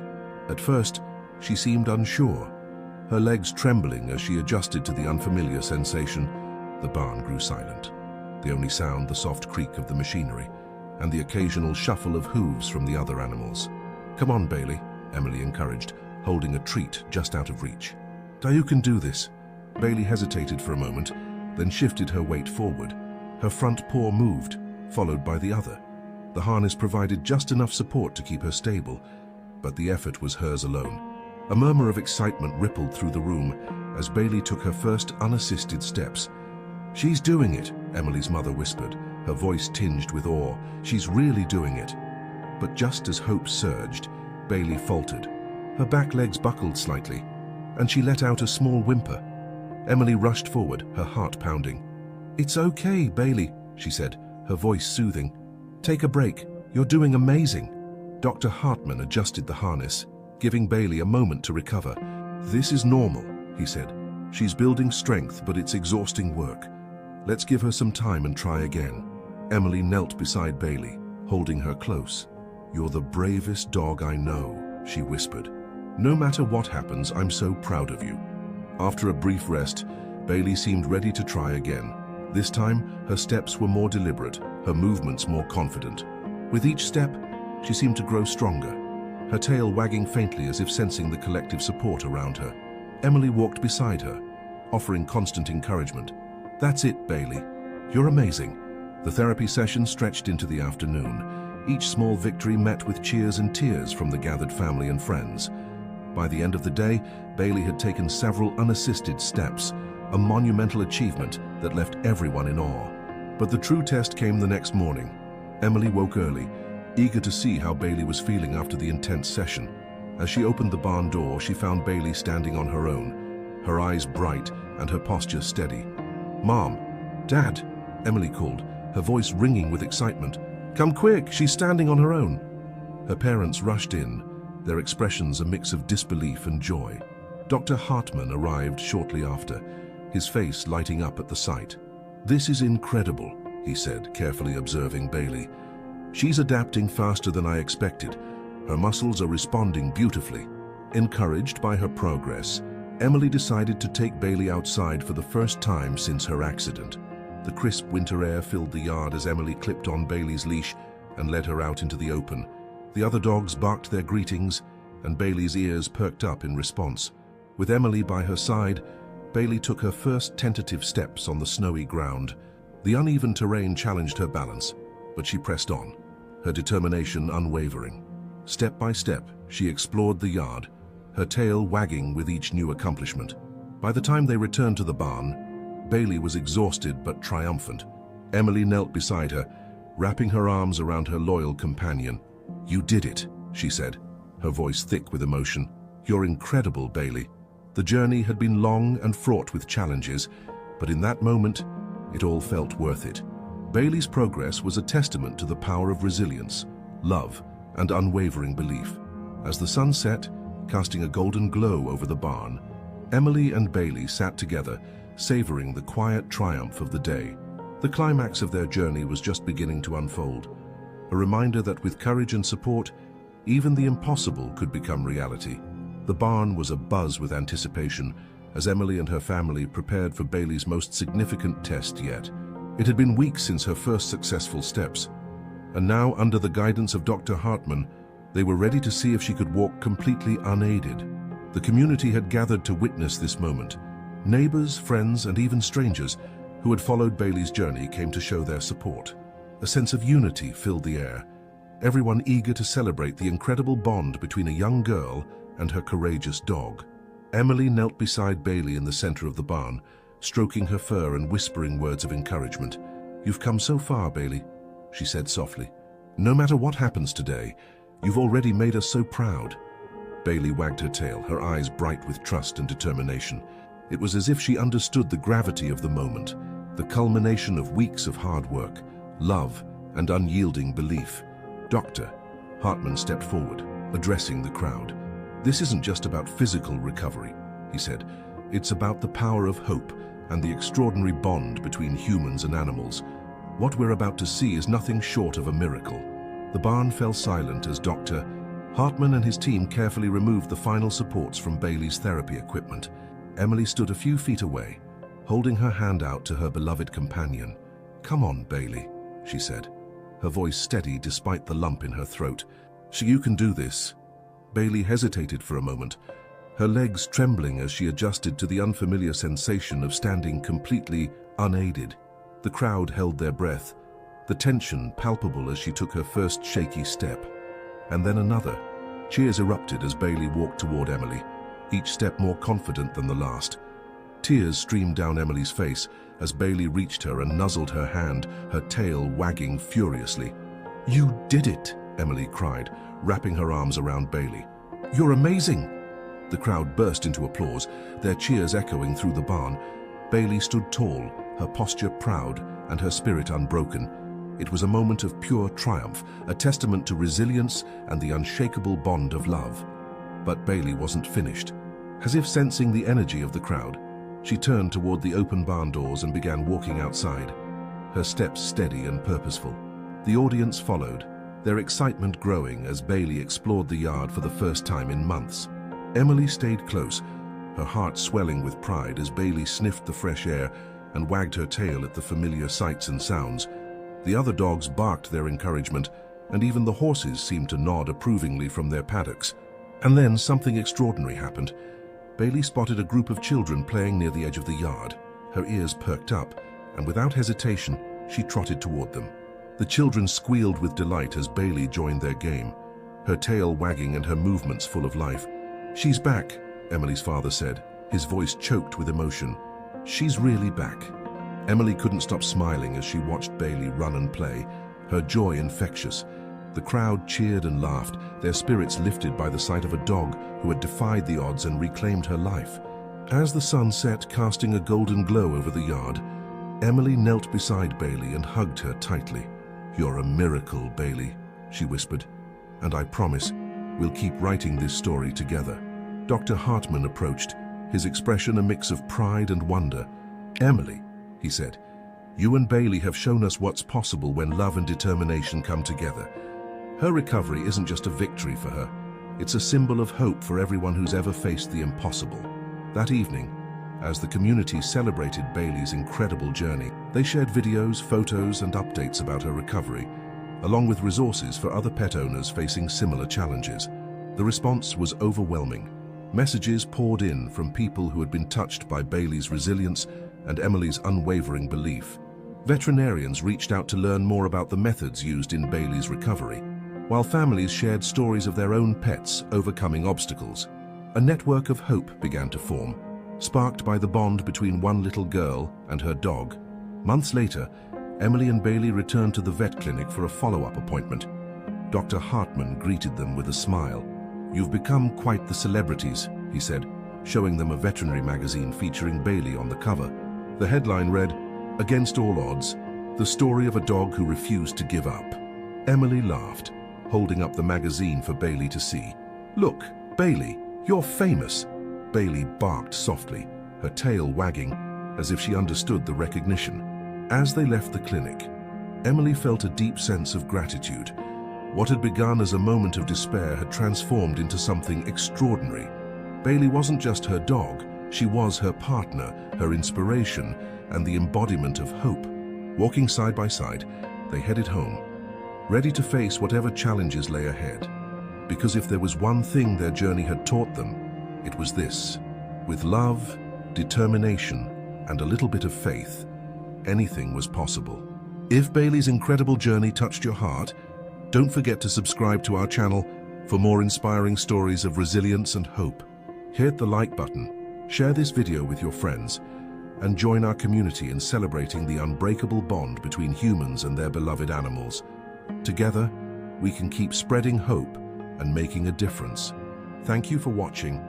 At first, she seemed unsure, her legs trembling as she adjusted to the unfamiliar sensation. The barn grew silent. The only sound, the soft creak of the machinery, and the occasional shuffle of hooves from the other animals. "Come on, Bailey," Emily encouraged, holding a treat just out of reach. "You can do this." Bailey hesitated for a moment, then shifted her weight forward. Her front paw moved, followed by the other. The harness provided just enough support to keep her stable, but the effort was hers alone. A murmur of excitement rippled through the room as Bailey took her first unassisted steps. "She's doing it," Emily's mother whispered, her voice tinged with awe. "She's really doing it." But just as hope surged, Bailey faltered. Her back legs buckled slightly, and she let out a small whimper. Emily rushed forward, her heart pounding. "It's okay, Bailey," she said, her voice soothing. "Take a break. You're doing amazing." Dr. Hartman adjusted the harness, giving Bailey a moment to recover. "This is normal," he said. "She's building strength, but it's exhausting work. Let's give her some time and try again." Emily knelt beside Bailey, holding her close. "You're the bravest dog I know," she whispered. "No matter what happens, I'm so proud of you." After a brief rest, Bailey seemed ready to try again. This time, her steps were more deliberate, her movements more confident. With each step, she seemed to grow stronger, her tail wagging faintly as if sensing the collective support around her. Emily walked beside her, offering constant encouragement. "That's it, Bailey. You're amazing." The therapy session stretched into the afternoon, each small victory met with cheers and tears from the gathered family and friends. By the end of the day, Bailey had taken several unassisted steps, a monumental achievement that left everyone in awe. But the true test came the next morning. Emily woke early, eager to see how Bailey was feeling after the intense session. As she opened the barn door, she found Bailey standing on her own, her eyes bright and her posture steady. "Mom, Dad," Emily called, her voice ringing with excitement. "Come quick, she's standing on her own." Her parents rushed in, their expressions a mix of disbelief and joy. Dr. Hartman arrived shortly after, his face lighting up at the sight. "This is incredible," he said, carefully observing Bailey. "She's adapting faster than I expected. Her muscles are responding beautifully." Encouraged by her progress, Emily decided to take Bailey outside for the first time since her accident. The crisp winter air filled the yard as Emily clipped on Bailey's leash and led her out into the open. The other dogs barked their greetings, and Bailey's ears perked up in response. With Emily by her side, Bailey took her first tentative steps on the snowy ground. The uneven terrain challenged her balance, but she pressed on, her determination unwavering. Step by step, she explored the yard, her tail wagging with each new accomplishment. By the time they returned to the barn, Bailey was exhausted but triumphant. Emily knelt beside her, wrapping her arms around her loyal companion. "You did it," she said, her voice thick with emotion. "You're incredible, Bailey." The journey had been long and fraught with challenges, but in that moment, it all felt worth it. Bailey's progress was a testament to the power of resilience, love, and unwavering belief. As the sun set, casting a golden glow over the barn, Emily and Bailey sat together, savoring the quiet triumph of the day. The climax of their journey was just beginning to unfold, a reminder that with courage and support, even the impossible could become reality. The barn was abuzz with anticipation as Emily and her family prepared for Bailey's most significant test yet. It had been weeks since her first successful steps, and now, under the guidance of Dr. Hartman, they were ready to see if she could walk completely unaided. The community had gathered to witness this moment. Neighbors, friends, and even strangers who had followed Bailey's journey came to show their support. A sense of unity filled the air, everyone eager to celebrate the incredible bond between a young girl and her courageous dog. Emily knelt beside Bailey in the center of the barn, stroking her fur and whispering words of encouragement. "You've come so far, Bailey," she said softly. "No matter what happens today, you've already made us so proud." Bailey wagged her tail, her eyes bright with trust and determination. It was as if she understood the gravity of the moment, the culmination of weeks of hard work, love, and unyielding belief. "Doctor," Hartman stepped forward, addressing the crowd. "This isn't just about physical recovery," he said. "It's about the power of hope and the extraordinary bond between humans and animals. What we're about to see is nothing short of a miracle." The barn fell silent as Dr. Hartman and his team carefully removed the final supports from Bailey's therapy equipment. Emily stood a few feet away, holding her hand out to her beloved companion. "Come on, Bailey," she said, her voice steady despite the lump in her throat. "You can do this." Bailey hesitated for a moment, her legs trembling as she adjusted to the unfamiliar sensation of standing completely unaided. The crowd held their breath, the tension palpable as she took her first shaky step. And then another. Cheers erupted as Bailey walked toward Emily, each step more confident than the last. Tears streamed down Emily's face as Bailey reached her and nuzzled her hand, her tail wagging furiously. "You did it!" Emily cried, wrapping her arms around Bailey. "You're amazing!" The crowd burst into applause, their cheers echoing through the barn. Bailey stood tall, her posture proud and her spirit unbroken. It was a moment of pure triumph, a testament to resilience and the unshakable bond of love. But Bailey wasn't finished. As if sensing the energy of the crowd, she turned toward the open barn doors and began walking outside, her steps steady and purposeful. The audience followed, their excitement growing as Bailey explored the yard for the first time in months. Emily stayed close, her heart swelling with pride as Bailey sniffed the fresh air and wagged her tail at the familiar sights and sounds. The other dogs barked their encouragement, and even the horses seemed to nod approvingly from their paddocks. And then something extraordinary happened. Bailey spotted a group of children playing near the edge of the yard. Her ears perked up, and without hesitation, she trotted toward them. The children squealed with delight as Bailey joined their game, her tail wagging and her movements full of life. "She's back," Emily's father said, his voice choked with emotion. "She's really back." Emily couldn't stop smiling as she watched Bailey run and play, her joy infectious. The crowd cheered and laughed, their spirits lifted by the sight of a dog who had defied the odds and reclaimed her life. As the sun set, casting a golden glow over the yard, Emily knelt beside Bailey and hugged her tightly. "You're a miracle, Bailey," she whispered, "and I promise we'll keep writing this story together." Dr. Hartman approached, his expression a mix of pride and wonder. "Emily," he said, "you and Bailey have shown us what's possible when love and determination come together. Her recovery isn't just a victory for her, it's a symbol of hope for everyone who's ever faced the impossible." That evening, as the community celebrated Bailey's incredible journey, they shared videos, photos, and updates about her recovery, along with resources for other pet owners facing similar challenges. The response was overwhelming. Messages poured in from people who had been touched by Bailey's resilience and Emily's unwavering belief. Veterinarians reached out to learn more about the methods used in Bailey's recovery, while families shared stories of their own pets overcoming obstacles. A network of hope began to form, sparked by the bond between one little girl and her dog. Months later, Emily and Bailey returned to the vet clinic for a follow-up appointment. Dr. Hartman greeted them with a smile. "You've become quite the celebrities," he said, showing them a veterinary magazine featuring Bailey on the cover. The headline read, "Against all odds, the story of a dog who refused to give up." Emily laughed, holding up the magazine for Bailey to see. "Look, Bailey, you're famous." Bailey barked softly, her tail wagging, as if she understood the recognition. As they left the clinic, Emily felt a deep sense of gratitude. What had begun as a moment of despair had transformed into something extraordinary. Bailey wasn't just her dog, she was her partner, her inspiration, and the embodiment of hope. Walking side by side, they headed home, ready to face whatever challenges lay ahead. Because if there was one thing their journey had taught them, it was this: with love, determination, and a little bit of faith, anything was possible. If Bailey's incredible journey touched your heart, don't forget to subscribe to our channel for more inspiring stories of resilience and hope. Hit the like button, share this video with your friends, and join our community in celebrating the unbreakable bond between humans and their beloved animals. Together, we can keep spreading hope and making a difference. Thank you for watching,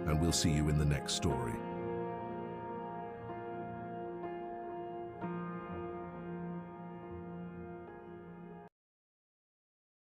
and we'll see you in the next story.